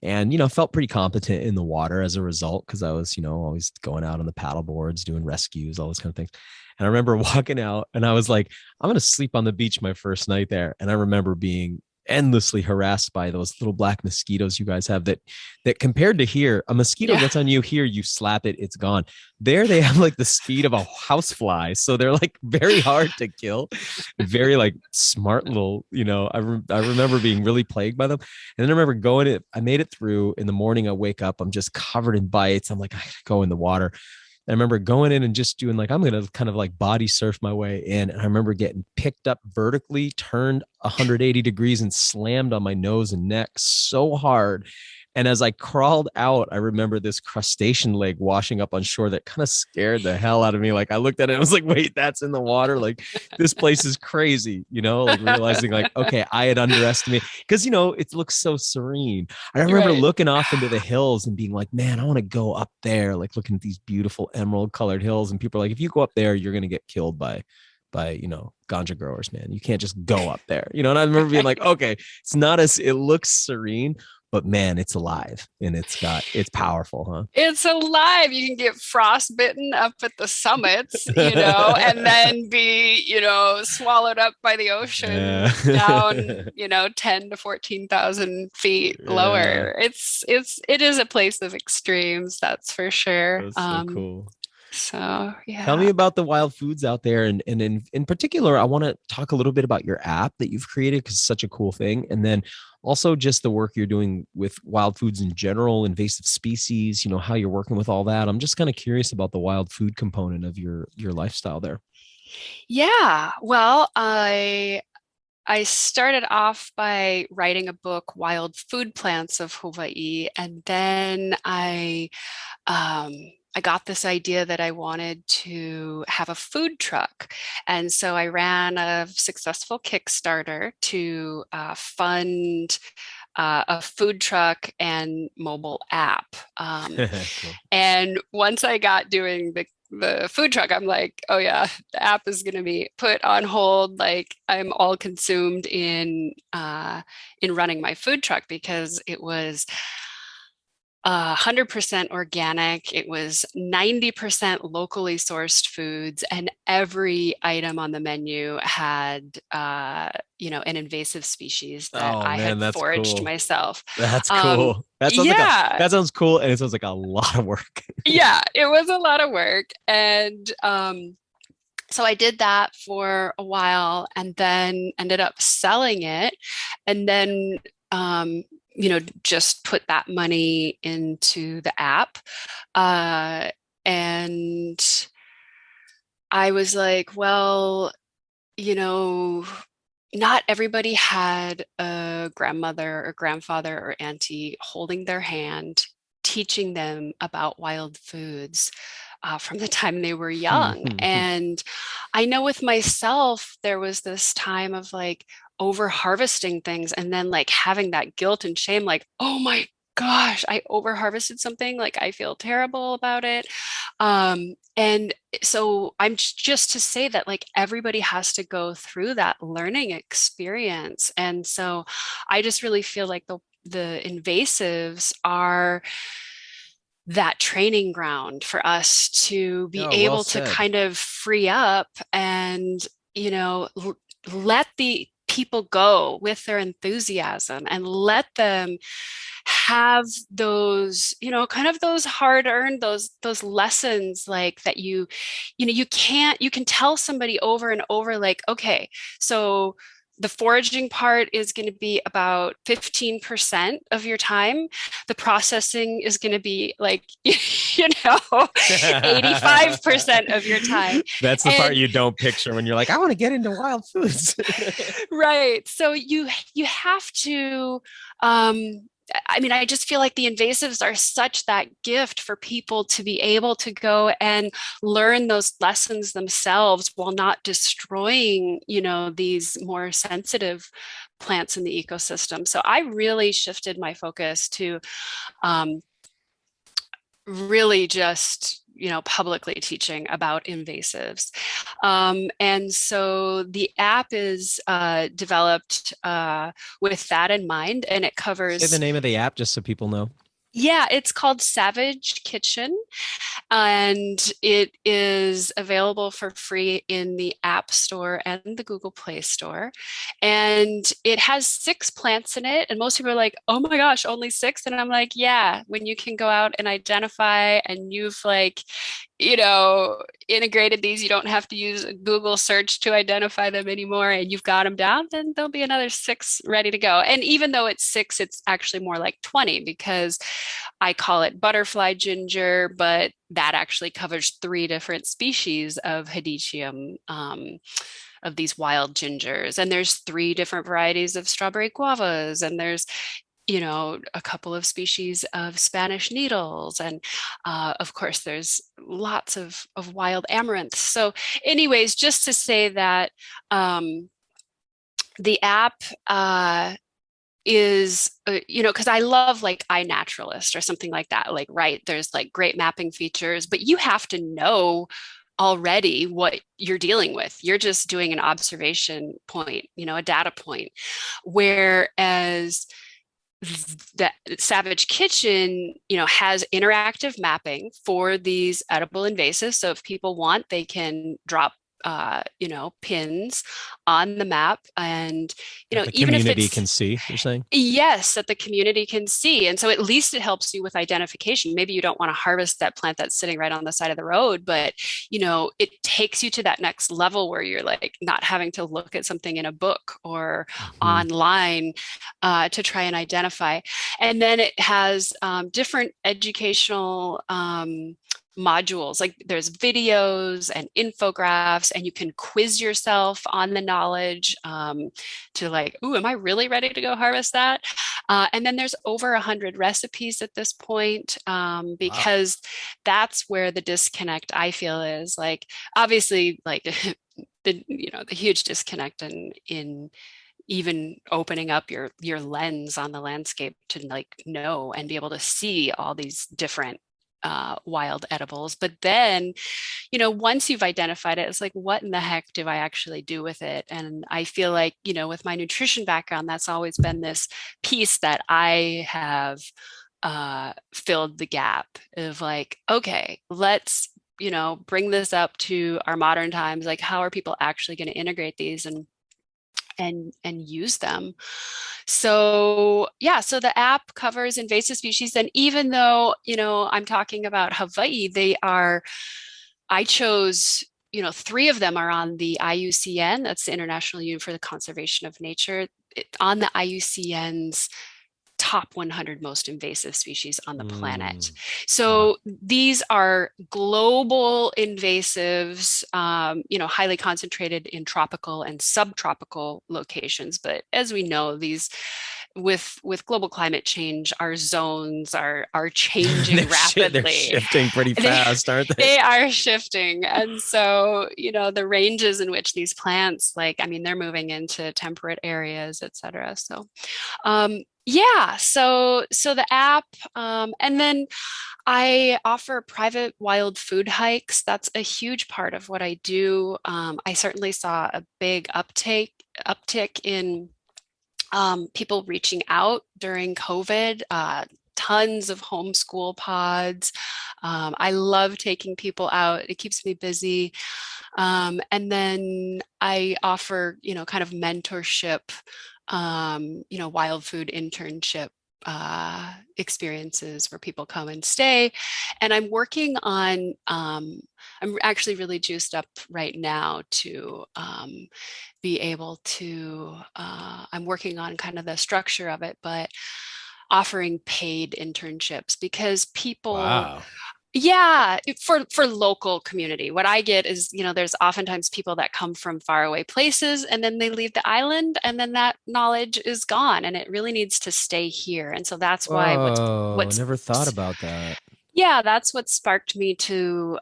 and felt pretty competent in the water as a result, because I was always going out on the paddle boards, doing rescues, all those kind of things. And I remember walking out, and I was like, I'm going to sleep on the beach my first night there. And I remember being endlessly harassed by those little black mosquitoes you guys have that compared to here, a mosquito gets on you here, you slap it, it's gone. There they have like the speed of a housefly. So they're like very hard to kill, very like smart little, I remember being really plagued by them. And then I remember I made it through. In the morning, I wake up, I'm just covered in bites. I'm like, I gotta go in the water. I remember going in and just doing like, I'm going to kind of like body surf my way in. And I remember getting picked up vertically, turned 180 degrees and slammed on my nose and neck so hard. And as I crawled out, I remember this crustacean leg washing up on shore that kind of scared the hell out of me. Like I looked at it and I was like, wait, that's in the water. Like this place is crazy, like realizing like, okay, I had underestimated because, it looks so serene. I remember looking off into the hills and being like, man, I want to go up there, like looking at these beautiful emerald colored hills. And people are like, if you go up there, you're going to get killed by ganja growers, man. You can't just go up there, and I remember being like, okay, it looks serene, but man, it's alive and it's powerful, huh? It's alive. You can get frostbitten up at the summits, and then be, swallowed up by the ocean down, 10 to 14,000 feet lower. It is a place of extremes. That's for sure. That's so cool. So yeah. Tell me about the wild foods out there. And in particular, I want to talk a little bit about your app that you've created because it's such a cool thing. And then also just the work you're doing with wild foods in general, invasive species, how you're working with all that. I'm just kind of curious about the wild food component of your lifestyle there. Yeah. Well, I started off by writing a book, Wild Food Plants of Hawaii, and then I got this idea that I wanted to have a food truck. And so I ran a successful Kickstarter to fund a food truck and mobile app. Cool. And once I got doing the food truck, I'm like, oh yeah, the app is going to be put on hold. Like I'm all consumed in running my food truck because it was 100% organic. It was 90% locally sourced foods, and every item on the menu had, an invasive species that I had foraged myself. That's cool. That sounds cool, and it sounds like a lot of work. Yeah, it was a lot of work, and so I did that for a while, and then ended up selling it, and then just put that money into the app. And I was like, well, not everybody had a grandmother or grandfather or auntie holding their hand, teaching them about wild foods from the time they were young. And I know with myself, there was this time of like over harvesting things and then like having that guilt and shame, like, oh my gosh, I over harvested something. Like I feel terrible about it. And so I'm just to say that like everybody has to go through that learning experience. And so I just really feel like the invasives are that training ground for us to be able to kind of free up and, let the people go with their enthusiasm and let them have those, kind of those hard-earned, those lessons like that you can tell somebody over and over, like, okay, so the foraging part is going to be about 15% of your time. The processing is going to be like, 85% of your time. That's the part you don't picture when you're like, I want to get into wild foods. Right. So you have to, I just feel like the invasives are such that gift for people to be able to go and learn those lessons themselves while not destroying, these more sensitive plants in the ecosystem. So I really shifted my focus to really just publicly teaching about invasives. And so the app is developed with that in mind, and it covers... Say the name of the app just so people know. Yeah, it's called Savage Kitchen. And it is available for free in the App Store and the Google Play Store. And it has 6 plants in it. And most people are like, oh my gosh, only 6. And I'm like, yeah, when you can go out and identify and you've like, integrated these, you don't have to use a Google search to identify them anymore, and you've got them down, then there'll be another 6 ready to go. And even though it's 6, it's actually more like 20, because I call it butterfly ginger, but that actually covers 3 different species of Hadicium, of these wild gingers. And there's 3 different varieties of strawberry guavas, and there's a couple of species of Spanish needles. And of course, there's lots of wild amaranth. So anyways, just to say that the app is, because I love like iNaturalist or something like that. Like, right, there's like great mapping features, but you have to know already what you're dealing with. You're just doing an observation point, a data point. Whereas that Savage Kitchen, has interactive mapping for these edible invasives. So if people want, they can drop pins on the map, and The even if community it's, can see, you're saying? yes, that the community can see. And so at least it helps you with identification. Maybe you don't want to harvest that plant that's sitting right on the side of the road, but it takes you to that next level where you're like not having to look at something in a book or online to try and identify. And then it has different educational modules. Like there's videos and infographics, and you can quiz yourself on the knowledge to like, ooh, am I really ready to go harvest that? And then there's over 100 recipes at this point, because that's where the disconnect I feel is. Like, obviously, like the huge disconnect in even opening up your lens on the landscape to like know and be able to see all these different wild edibles. But then, once you've identified it, it's like, what in the heck do I actually do with it? And I feel like, with my nutrition background, that's always been this piece that I have filled the gap of like, okay, let's, bring this up to our modern times. Like, how are people actually going to integrate these and use them? So yeah, so the app covers invasive species. And even though, I'm talking about Hawaii, I chose, 3 of them are on the IUCN, that's the International Union for the Conservation of Nature, on the IUCN's top 100 most invasive species on the planet. So these are global invasives, highly concentrated in tropical and subtropical locations. But as we know, these with global climate change, our zones are changing rapidly. They're shifting pretty fast, aren't they? They are shifting. And so, the ranges in which these plants, like, I mean, they're moving into temperate areas, et cetera. So, yeah, so the app, and then I offer private wild food hikes. That's a huge part of what I do. I certainly saw a big uptick in people reaching out during COVID. Tons of homeschool pods. I love taking people out. It keeps me busy. And then I offer, kind of mentorship, wild food internship experiences where people come and stay. And I'm working on, I'm actually really juiced up right now to be able to, I'm working on kind of the structure of it, but offering paid internships, because people, yeah, for local community. What I get is, there's oftentimes people that come from faraway places and then they leave the island, and then that knowledge is gone, and it really needs to stay here. And so that's why what's never thought about that. Yeah, that's what sparked me to,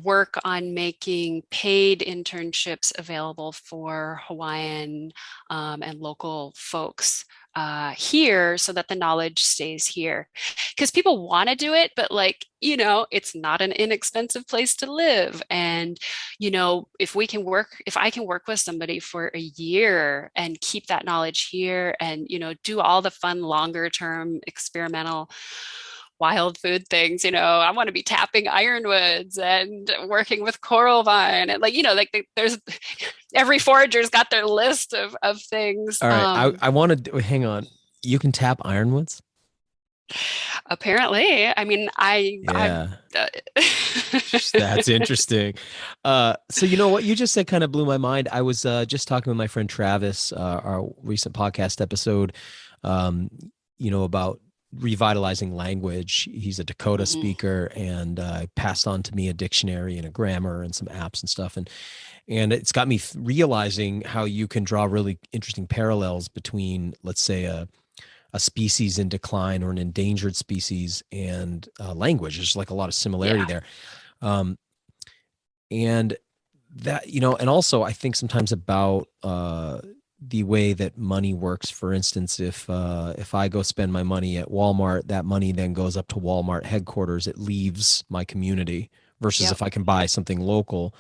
work on making paid internships available for Hawaiian and local folks here, so that the knowledge stays here. Because people want to do it, but it's not an inexpensive place to live. And, if I can work with somebody for a year and keep that knowledge here and, do all the fun, longer term experimental wild food things. I want to be tapping ironwoods and working with coral vine, and there's every forager's got their list of things. All right. I want to hang on. You can tap ironwoods? Apparently, I mean, I'm Yeah. That's interesting. So you know what you just said kind of blew my mind. I was just talking with my friend Travis, our recent podcast episode, um, about revitalizing language. He's a Dakota Mhm. speaker, and passed on to me a dictionary and a grammar and some apps and stuff. And it's got me realizing how you can draw really interesting parallels between, let's say, a species in decline or an endangered species and language. There's like a lot of similarity Yeah. there. Um, and that, and also I think sometimes about the way that money works. For instance, if I go spend my money at Walmart, that money then goes up to Walmart headquarters. It leaves my community versus Yep. if I can buy something local.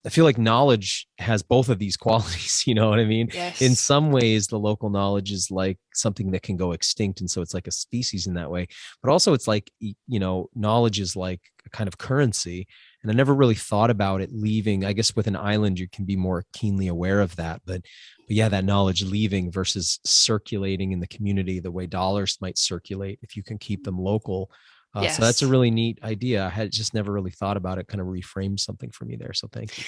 I feel like knowledge has both of these qualities. You know what I mean? In Yes. some ways, the local knowledge is like something that can go extinct. And so it's like a species in that way. But also, it's like, knowledge is like a kind of currency. And I never really thought about it leaving. I guess with an island, you can be more keenly aware of that. But yeah, that knowledge leaving versus circulating in the community the way dollars might circulate if you can keep them local. So that's a Yes. really neat idea. I had just never really thought about it. Kind of reframed something for me there. So thank you.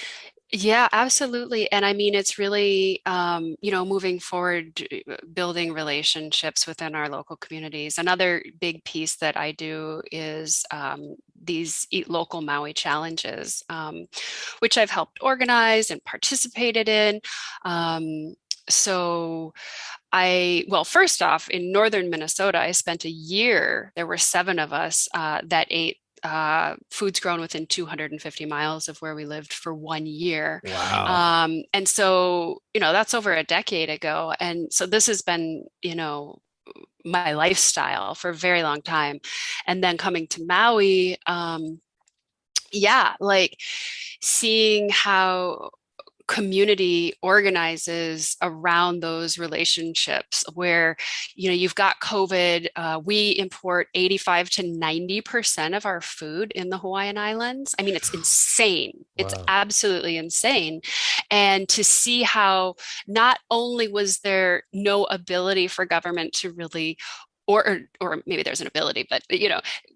Yeah, absolutely. And I mean, it's really, moving forward, building relationships within our local communities. Another big piece that I do is these Eat Local Maui challenges, which I've helped organize and participated in. So well, first off, in northern Minnesota, I spent a year. There were 7 of us that ate foods grown within 250 miles of where we lived for 1 year. Wow. And so, that's over a decade ago. And so this has been, my lifestyle for a very long time. And then coming to Maui, yeah, like seeing how community organizes around those relationships where you've got COVID. We import 85 to 90% of our food in the Hawaiian Islands. I mean, it's insane. It's Wow. absolutely insane. And to see how not only was there no ability for government to really, or maybe there's an ability, but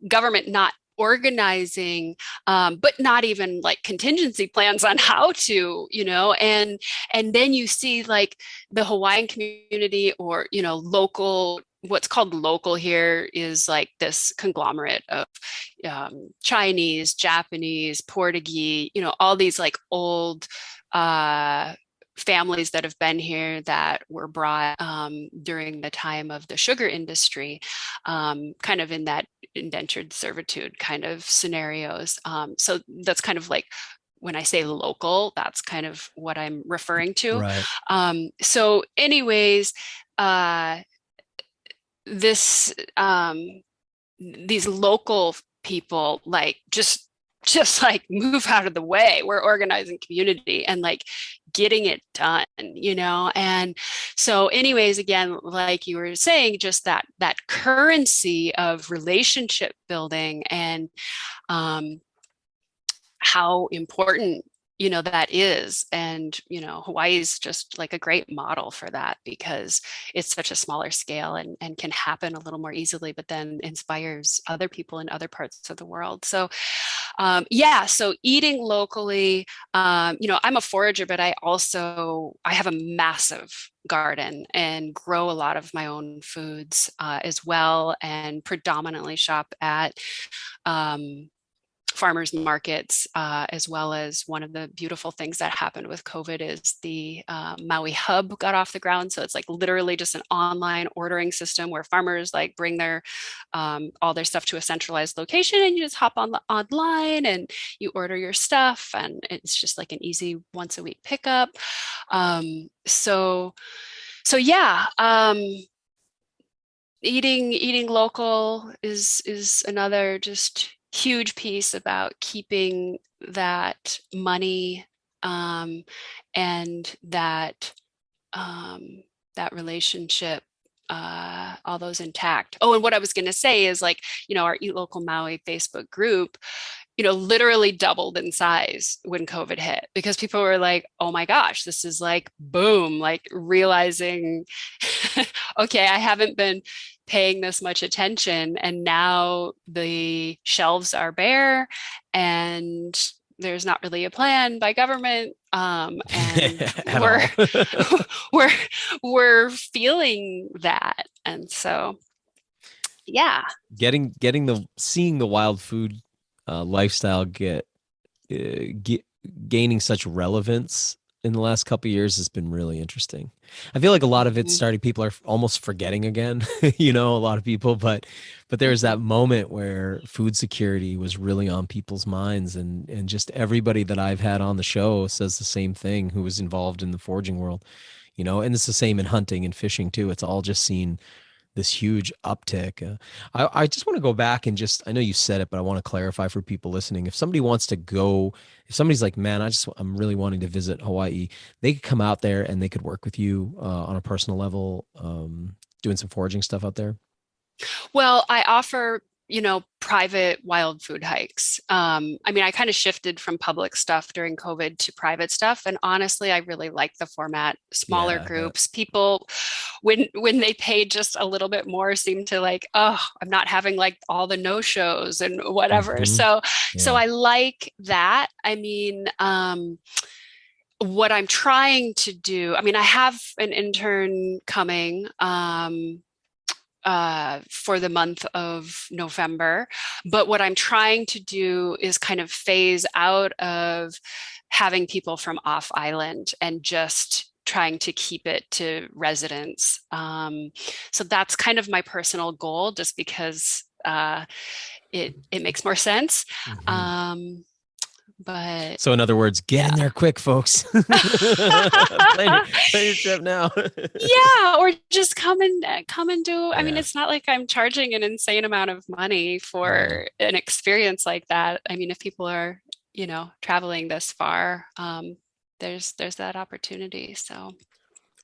government not organizing, but not even like contingency plans on how to, and then you see like the Hawaiian community, or local. What's called local here is like this conglomerate of Chinese, Japanese, Portuguese, all these like old families that have been here that were brought during the time of the sugar industry, kind of in that indentured servitude kind of scenarios. So that's kind of like when I say local, that's kind of what I'm referring to. Right. So, anyways, uh, this these local people like just like move out of the way. We're organizing community and like getting it done, and so anyways, again, like you were saying, just that currency of relationship building, and how important that is. And Hawaii is just like a great model for that, because it's such a smaller scale, and can happen a little more easily, but then inspires other people in other parts of the world. So yeah, so eating locally, I'm a forager, but I have a massive garden and grow a lot of my own foods as well, and predominantly shop at farmers markets, as well as one of the beautiful things that happened with COVID is the Maui Hub got off the ground. So it's like literally just an online ordering system where farmers like bring their all their stuff to a centralized location, and you just hop online and you order your stuff, and it's just like an easy once a week pickup. So yeah. Eating local is another just huge piece about keeping that money, and that relationship all those intact. Oh, and what I was going to say is like, our Eat Local Maui Facebook group, literally doubled in size when COVID hit because people were like, oh my gosh, this is like boom, like realizing, okay, I haven't been paying this much attention. And now the shelves are bare and there's not really a plan by government. And At all. we're, we're feeling that. And so, yeah. Seeing the wild food lifestyle get gaining such relevance in the last couple of years has been really interesting. I feel like a lot of it starting people are almost forgetting again, a lot of people, but there's that moment where food security was really on people's minds, and just everybody that I've had on the show says the same thing who was involved in the foraging world, and it's the same in hunting and fishing too. It's all just seen this huge uptick. I just want to go back and I know you said it, but I want to clarify for people listening. If somebody wants to go, if somebody's like, man, I'm really wanting to visit Hawaii, they could come out there and they could work with you on a personal level, doing some foraging stuff out there. Well, I offer, private wild food hikes. I mean, I kind of shifted from public stuff during COVID to private stuff. And honestly, I really like the format, smaller Yeah, groups. People, when they pay just a little bit more, seem to like, oh, I'm not having like all the no-shows and whatever. Mhm. So Yeah. I like that. I mean, what I'm trying to do, I mean, I have an intern coming. For the month of November. But what I'm trying to do is kind of phase out of having people from off island and just trying to keep it to residents. So that's kind of my personal goal, just because it makes more sense. Mhm. But So in other words, get in yeah. there quick, folks. Plan your trip now. Yeah, or just come and do. I mean, Yeah. it's not like I'm charging an insane amount of money Yeah. for an experience like that. I mean, if people are, traveling this far, there's that opportunity. So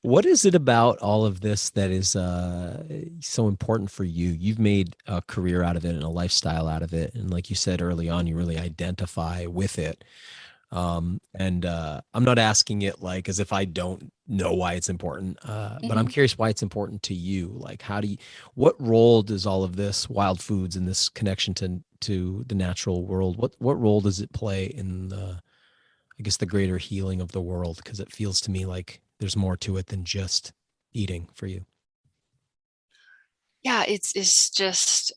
What is it about all of this that is so important for you? You've made a career out of it and a lifestyle out of it. And like you said early on, you really identify with it. And I'm not asking it like as if I don't know why it's important, but I'm mhm. curious why it's important to you. Like, what role does all of this wild foods and this connection to the natural world, what role does it play in I guess the greater healing of the world? Because it feels to me like there's more to it than just eating for you. Yeah, it's just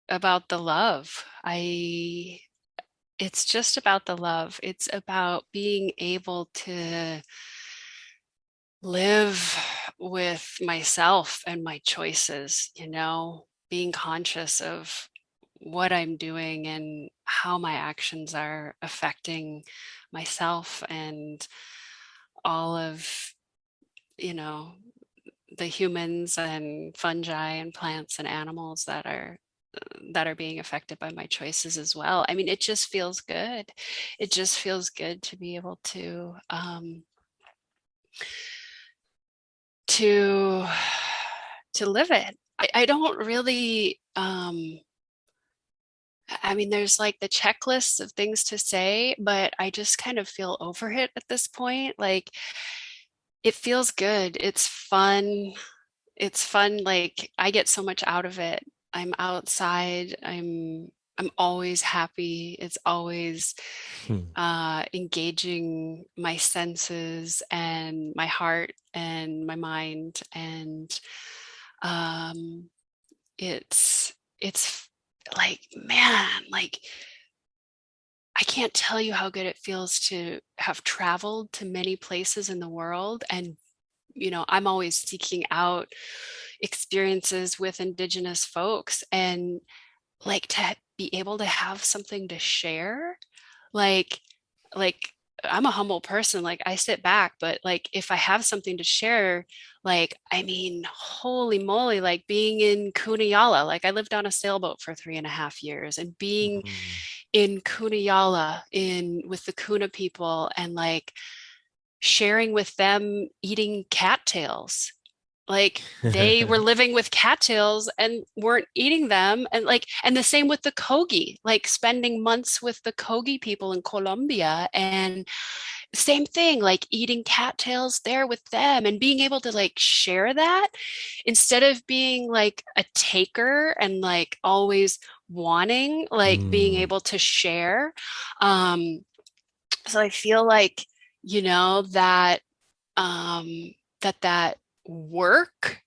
about the love. It's just about the love. It's about being able to live with myself and my choices, being conscious of what I'm doing and how my actions are affecting myself and all of, you know, the humans and fungi and plants and animals that are being affected by my choices as well. I mean, it just feels good. It just feels good to be able to to live it. I don't really I mean, there's like the checklists of things to say, but I just kind of feel over it at this point. Like it feels good. It's fun. It's fun. Like I get so much out of it. I'm outside. I'm always happy. It's always Hmm. engaging my senses and my heart and my mind. And um, it's like, man, like I can't tell you how good it feels to have traveled to many places in the world. And, I'm always seeking out experiences with Indigenous folks and like to be able to have something to share. Like, like I'm a humble person. Like I sit back, but like if I have something to share, like I mean, holy moly, like being in Kuniyala, like I lived on a sailboat for 3.5 years and being Mhm. in Kuniyala in with the Kuna people and like sharing with them eating cattails Like they were living with cattails and weren't eating them. And the same with the Kogi, like spending months with the Kogi people in Colombia, and same thing, like eating cattails there with them and being able to like share that instead of being like a taker and like always wanting, like being Mm. able to share. Um, so I feel like, you know, that work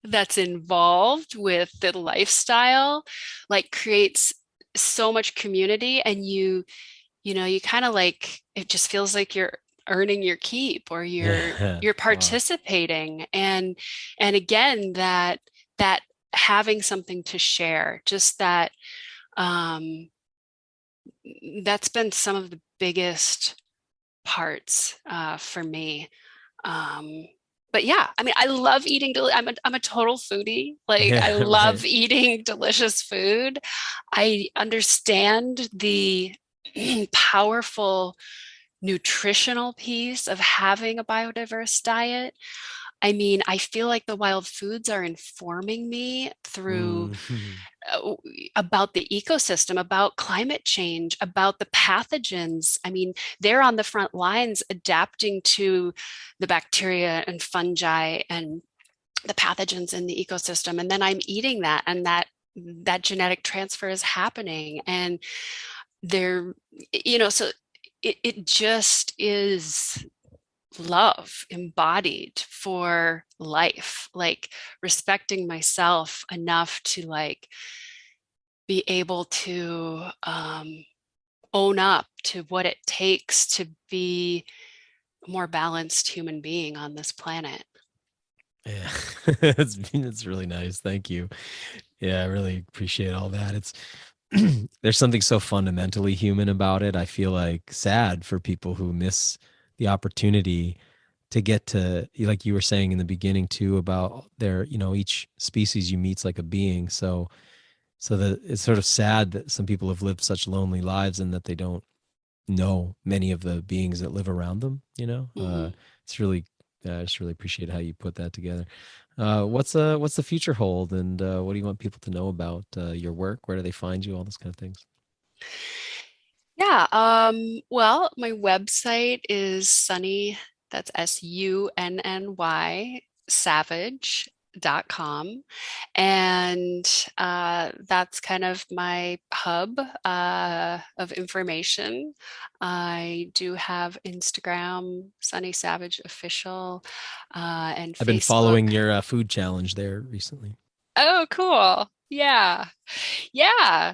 that's involved with the lifestyle like creates so much community, and you know, you kind of like, it just feels like you're earning your keep, or Yeah. you're Wow. participating. And again, that having something to share, just that, um that's been some of the biggest parts for me. um but yeah, I mean, I love eating I'm a total foodie. Like I Yeah. Right. love eating delicious food. I understand the powerful nutritional piece of having a biodiverse diet. I mean, I feel like the wild foods are informing me through Mhm. uh, about the ecosystem, about climate change, about the pathogens. I mean, they're on the front lines adapting to the bacteria and fungi and the pathogens in the ecosystem. And then I'm eating that, and that genetic transfer is happening. And they're, you know, so it just is love embodied for life, like respecting myself enough to like be able to own up to what it takes to be a more balanced human being on this planet. Yeah. That's really nice. Thank you. Yeah, I really appreciate all that. It's there's something so fundamentally human about it. I feel like sad for people who miss the opportunity to get to, like you were saying in the beginning too, about their, each species you meet's like a being. So that it's sort of sad that some people have lived such lonely lives and that they don't know many of the beings that live around them. Mm-hmm. It's really, I just really appreciate how you put that together. What's the future hold, and what do you want people to know about your work? Where do they find you? All those kind of things. Yeah. Well, my website is Sunny, that's Sunny, savage.com. And that's kind of my hub of information. I do have Instagram, Sunny Savage Official, and I've been Facebook. following your food challenge there recently. Oh, cool. Yeah. Yeah.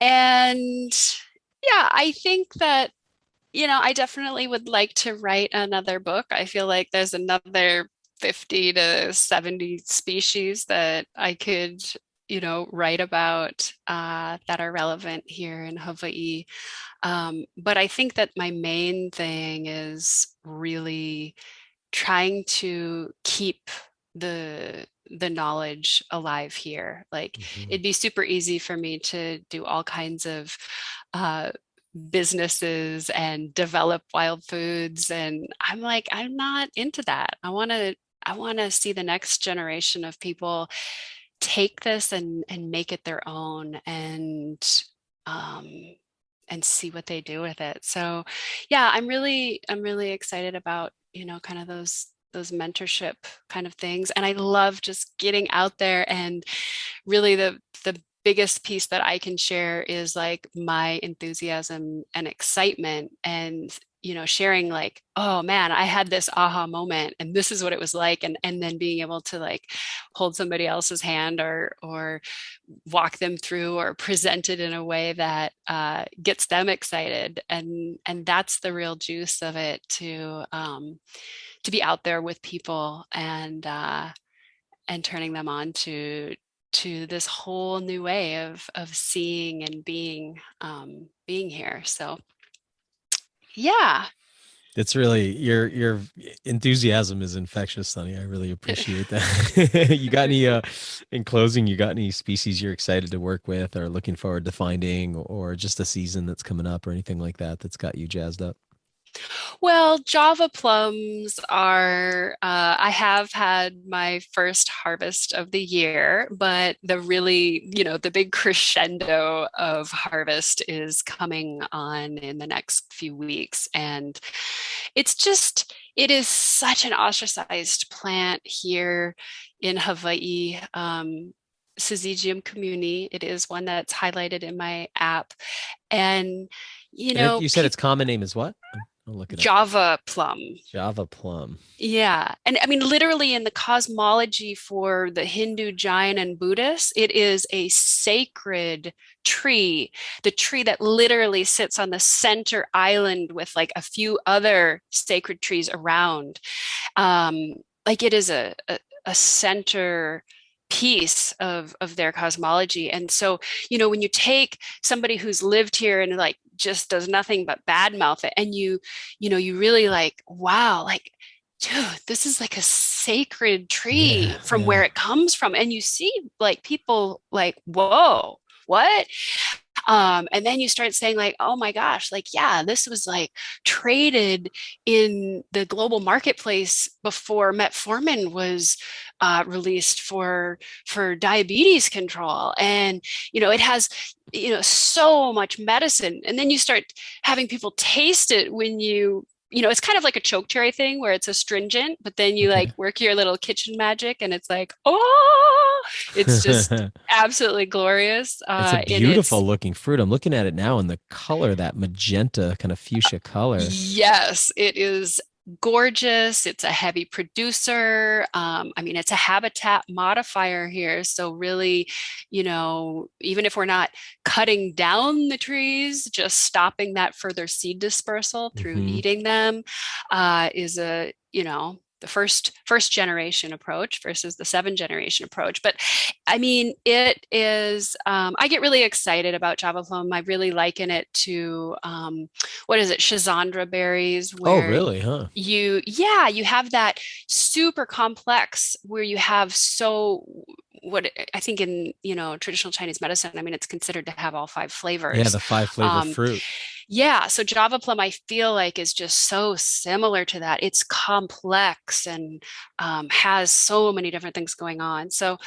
And yeah, I think that, you know, I definitely would like to write another book. I feel like there's another 50 to 70 species that I could, you know, write about that are relevant here in Hawaii. But I think that my main thing is really trying to keep the knowledge alive here. Like Mhm. it'd be super easy for me to do all kinds of uh, businesses and develop wild foods, and I'm like, I'm not into that. I want to see the next generation of people take this and make it their own, um and see what they do with it. So yeah, I'm really excited about, you know, kind of those mentorship kind of things. And I love just getting out there, and really the biggest piece that I can share is like my enthusiasm and excitement, and you know, sharing like, oh man, I had this aha moment and this is what it was like, and then being able to like hold somebody else's hand, or walk them through or present it in a way that gets them excited. And that's the real juice of it, to be out there with people, and turning them on to this whole new way of seeing and being here. So yeah. It's really your enthusiasm is infectious, Sonny. I really appreciate that. You got any in closing, you got any species you're excited to work with or looking forward to finding, or just a season that's coming up or anything like that that's got you jazzed up? Well, Java plums are, I have had my first harvest of the year, but the really, the big crescendo of harvest is coming on in the next few weeks. And it is such an ostracized plant here in Hawaii. Syzygium community. It is one that's highlighted in my app. And, You said its common name is what? I'll look it up. Java plum. Java plum. Yeah. And I mean, literally in the cosmology for the Hindu, Jain, and Buddhists, it is a sacred tree, the tree that literally sits on the center island with like a few other sacred trees around. Like it is a center piece of their cosmology. And so, when you take somebody who's lived here and like just does nothing but badmouth it, and you really like, wow, like, dude, this is like a sacred tree from where it comes from. And you see like people like, whoa, what? And then you start saying like, oh my gosh, like, yeah, this was like traded in the global marketplace before metformin was released for diabetes control. And, it has, so much medicine. And then you start having people taste it when it's kind of like a choke cherry thing where it's astringent, but then you like work your little kitchen magic and it's like, oh, it's just absolutely glorious. It's a beautiful looking fruit. I'm looking at it now and the color, that magenta kind of fuchsia color. Yes, it is gorgeous. It's a heavy producer. I mean, it's a habitat modifier here. So really, even if we're not cutting down the trees, just stopping that further seed dispersal through eating them is the first generation approach versus the 7th-generation approach. But I mean, it is, I get really excited about Java plum. I really liken it to, what is it, Schizandra berries, where really, huh? You have that super complex where you have what I think in, traditional Chinese medicine, I mean, it's considered to have all 5 flavors. Yeah, the 5 flavor fruit. Yeah, so Java plum, I feel like is just so similar to that. It's complex and has so many different things going on. So,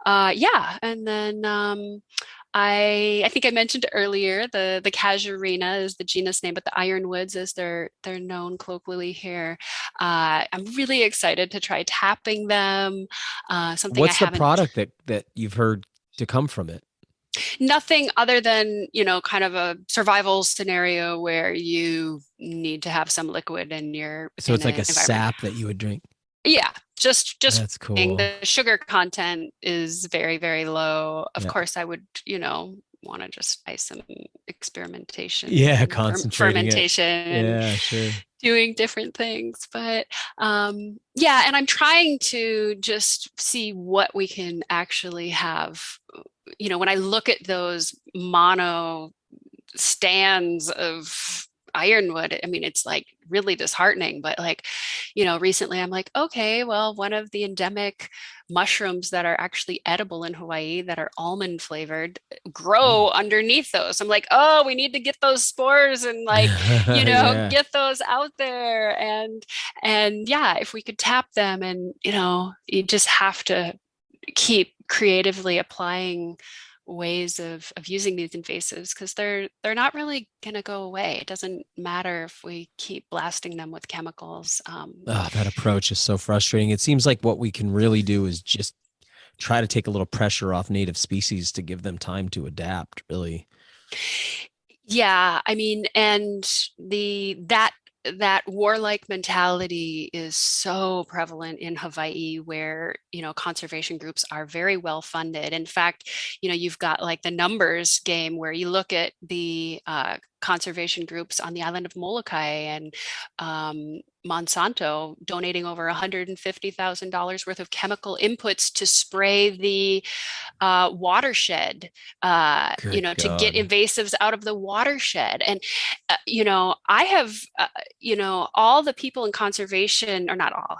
and then I think I mentioned earlier the Casuarina is the genus name, but the ironwoods, as they're known colloquially here. I'm really excited to try tapping them. What's the product that you've heard to come from it? Nothing other than, kind of a survival scenario where you need to have some liquid in your. So it's like a sap that you would drink. Yeah, just that's cool. The sugar content is very, very low. Of course, I would, want to just try some experimentation. Yeah, concentrating fermentation. Yeah, sure. Doing different things, but and I'm trying to just see what we can actually have. When I look at those mono stands of ironwood, I mean, it's like really disheartening, but like, recently I'm like, okay, well, one of the endemic mushrooms that are actually edible in Hawaii that are almond flavored grow underneath those. I'm like, oh, we need to get those spores and like, get those out there. And if we could tap them and, you just have to keep creatively applying ways of using these invasives because they're not really going to go away. It doesn't matter if we keep blasting them with chemicals. That approach is so frustrating. It seems like what we can really do is just try to take a little pressure off native species to give them time to adapt, really. Yeah, I mean, and that warlike mentality is so prevalent in Hawaii where, conservation groups are very well funded. In fact, you've got like the numbers game where you look at the conservation groups on the island of Molokai and Monsanto donating over $150,000 worth of chemical inputs to spray the watershed, to get invasives out of the watershed. And, I have, all the people in conservation, or not all,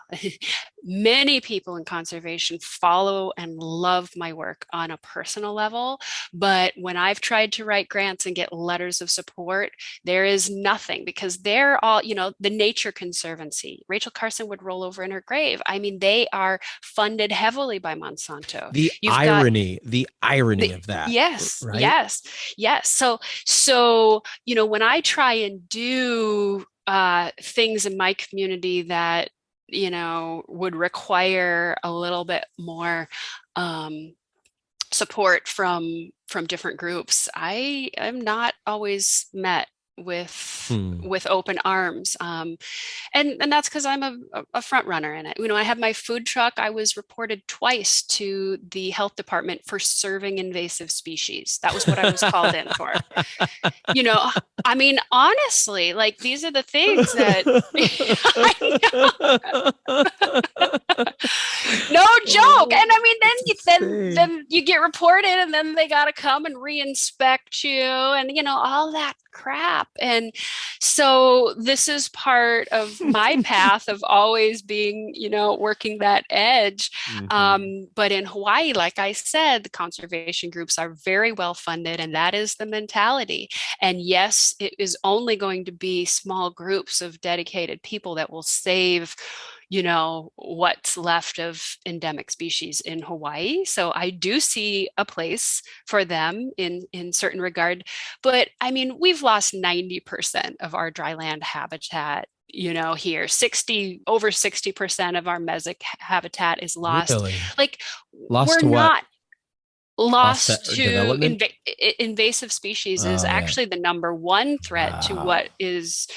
many people in conservation follow and love my work on a personal level. But when I've tried to write grants and get letters of support, there is nothing, because they're all, the Nature Conservancy. Rachel Carson would roll over in her grave. I mean, they are funded heavily by Monsanto. You've got The irony of that, yes, right? yes, yes. So, when I try and do things in my community that would require a little bit more support from different groups, I am not always met with open arms, and that's because I'm a front runner in it. I have my food truck. I was reported twice to the health department for serving invasive species. That was what I was called in for. I mean, honestly, like, these are the things that no joke. And I mean, then you get reported, and then they got to come and re-inspect you, and all that crap. And so this is part of my path of always being, working that edge. But in Hawaii, like I said, the conservation groups are very well funded, and that is the mentality. And yes, it is only going to be small groups of dedicated people that will save what's left of endemic species in Hawaii. So I do see a place for them in certain regard. But I mean, we've lost 90% of our dryland habitat here. Over 60% of our mesic habitat is lost. Really? Like, Lost we're to what? not lost to development? invasive species is Oh, yeah. actually the number one threat to Wow. what is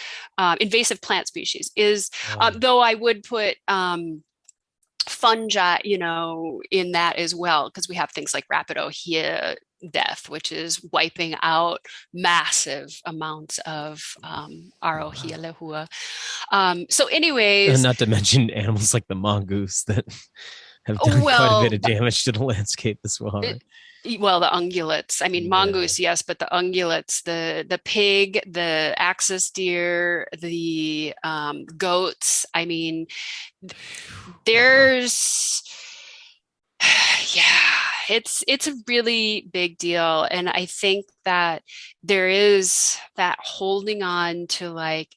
invasive plant species is, Oh. though I would put fungi, in that as well, because we have things like rapid ohia death, which is wiping out massive amounts of our ohia lehua. So anyways, Not to mention animals like the mongoose that have done quite a bit of damage to the landscape as well, right? Well, the ungulates. I mean, mongoose, yes, but the ungulates, the pig, the axis deer, the goats. I mean, there's, yeah, it's a really big deal. And I think that there is that holding on to, like,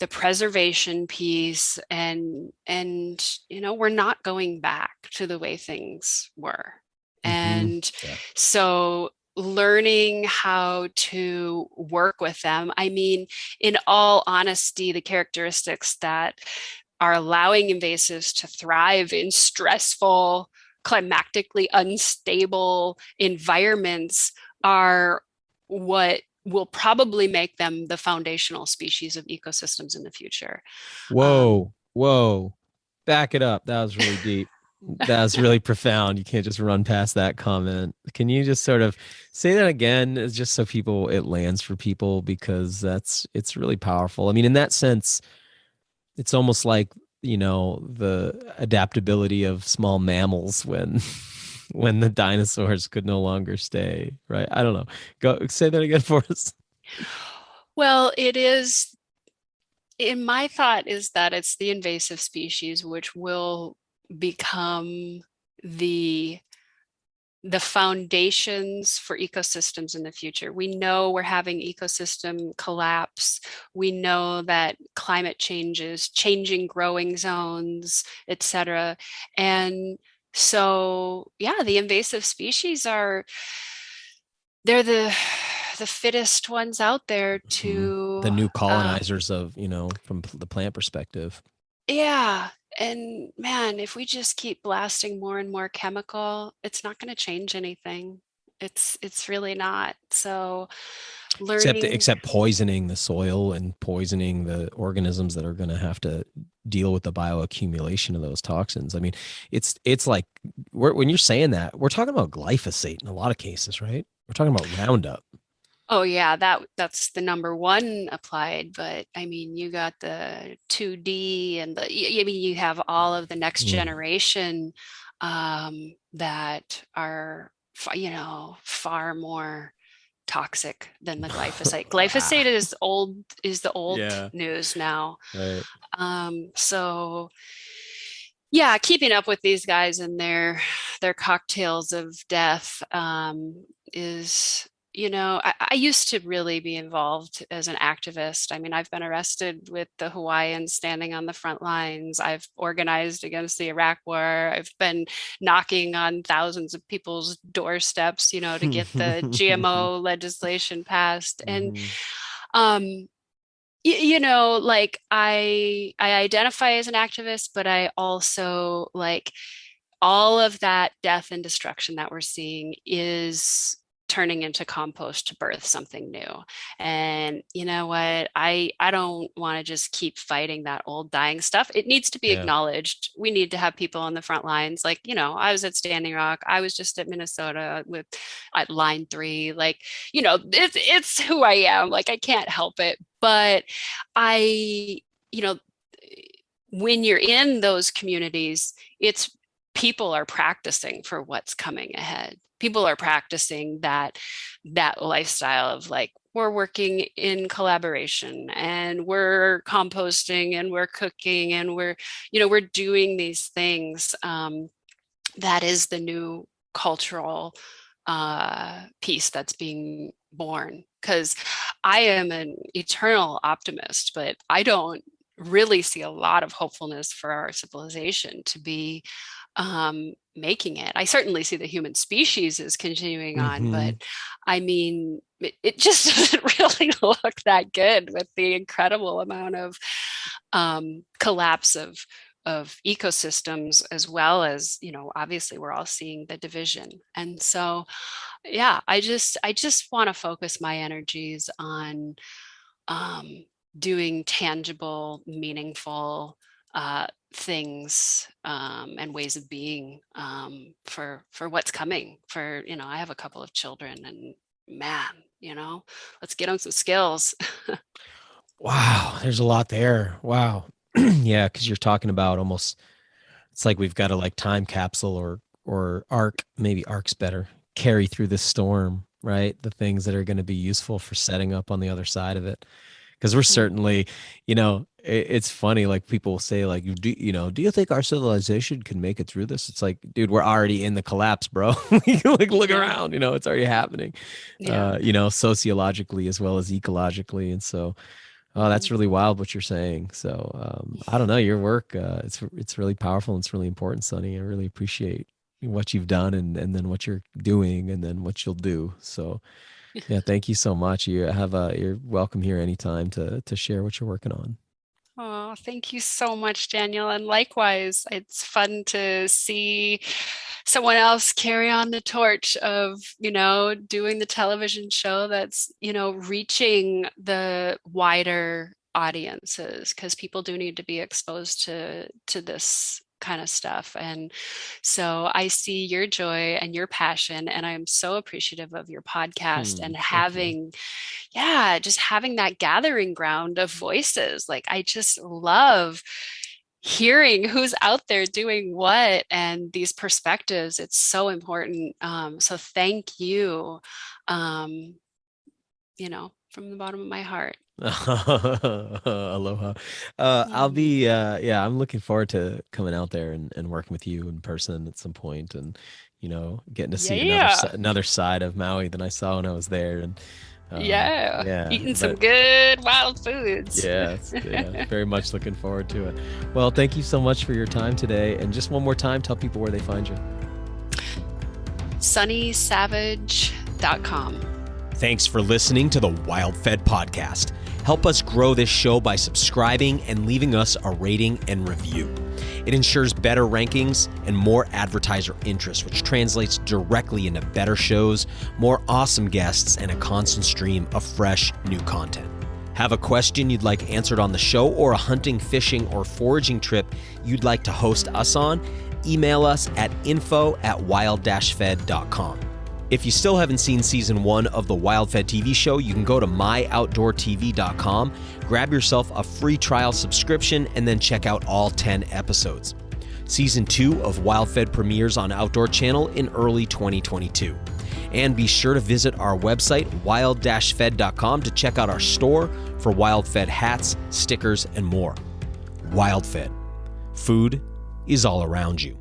the preservation piece, and we're not going back to the way things were. And so learning how to work with them. I mean, in all honesty, the characteristics that are allowing invasives to thrive in stressful, climatically unstable environments are what will probably make them the foundational species of ecosystems in the future. Whoa. Back it up. That was really deep. That was really profound. You can't just run past that comment. Can you just sort of say that again, just so it lands for people, because it's really powerful. I mean, in that sense, it's almost like, the adaptability of small mammals when when the dinosaurs could no longer stay, right? I don't know. Go say that again for us. Well, it is, in my thought, is that it's the invasive species which will become the foundations for ecosystems in the future. We know we're having ecosystem collapse. We know that climate changes, changing growing zones, etc. And so, yeah, the invasive species they're the fittest ones out there to the new colonizers of, from the plant perspective. Yeah. And man, if we just keep blasting more and more chemical, it's not going to change anything. It's really not. So learning, except poisoning the soil and poisoning the organisms that are going to have to deal with the bioaccumulation of those toxins. I mean, it's like when you're saying that, we're talking about glyphosate in a lot of cases, right? We're talking about Roundup. oh yeah, that's the number one applied. But I mean, you got the 2D and you have all of the next generation that are, far more toxic than the glyphosate. Glyphosate is the old news now. Right. So Yeah, keeping up with these guys and their cocktails of death is, I used to really be involved as an activist. I mean, I've been arrested with the Hawaiians standing on the front lines. I've organized against the Iraq War. I've been knocking on thousands of people's doorsteps, to get the GMO legislation passed. And Mhm. um, like I identify as an activist, but I also like all of that death and destruction that we're seeing is turning into compost to birth something new. And you know what, I don't want to just keep fighting that old dying stuff. It needs to be Yeah. acknowledged. We need to have people on the front lines. Like, I was at Standing Rock, I was just at Minnesota with at line 3. Like, it's who I am. Like, I can't help it. But I you know when you're in those communities, it's people are practicing for what's coming ahead. People are practicing that lifestyle of like, we're working in collaboration and we're composting and we're cooking and we're doing these things. That is the new cultural piece that's being born. Because I am an eternal optimist, but I don't really see a lot of hopefulness for our civilization to be making it. I certainly see the human species is continuing on, but Mhm. I mean, it just doesn't really look that good with the incredible amount of collapse of ecosystems, as well as, obviously we're all seeing the division. And so, yeah, I just want to focus my energies on um, doing tangible, meaningful things and ways of being for what's coming. For I have a couple of children, and man, let's get them some skills. Wow, there's a lot there. Wow. Yeah, because you're talking about almost, it's like we've got to like time capsule or arc, maybe arc's better, carry through this storm, right? The things that are going to be useful for setting up on the other side of it. Because we're certainly, it's funny, like people will say, like, do you think our civilization can make it through this? It's like, dude, we're already in the collapse, bro. Like, look Yeah, around, it's already happening, yeah. sociologically as well as ecologically. And so, oh, that's Mhm. really wild what you're saying. So, I don't know, your work, it's really powerful and it's really important, Sunny. I really appreciate what you've done and then what you're doing and then what you'll do. So, yeah, thank you so much. You're welcome here anytime to share what you're working on. Oh, thank you so much, Daniel. And likewise, it's fun to see someone else carry on the torch of, doing the television show that's, reaching the wider audiences, because people do need to be exposed to this kind of stuff. And so I see your joy and your passion, and I am so appreciative of your podcast and Thank you. just having that gathering ground of voices. Like, I just love hearing who's out there doing what and these perspectives. It's so important. So thank you, um, from the bottom of my heart. Aloha. I'll Mm. be yeah, I'm looking forward to coming out there and working with you in person at some point and getting to see Yeah. another side of Maui than I saw when I was there and Yeah. yeah, Eating some but good wild foods. yeah, very much looking forward to it. Well, thank you so much for your time today. And just one more time, tell people where they find you. SunnySavage.com. Thanks for listening to the WildFed podcast. Help us grow this show by subscribing and leaving us a rating and review. It ensures better rankings and more advertiser interest, which translates directly into better shows, more awesome guests, and a constant stream of fresh new content. Have a question you'd like answered on the show, or a hunting, fishing, or foraging trip you'd like to host us on? Email us at info@wild-fed.com. If you still haven't seen season 1 of the WildFed TV show, you can go to myoutdoortv.com, grab yourself a free trial subscription, and then check out all 10 episodes. Season 2 of WildFed premieres on Outdoor Channel in early 2022. And be sure to visit our website, wild-fed.com, to check out our store for WildFed hats, stickers, and more. WildFed. Food is all around you.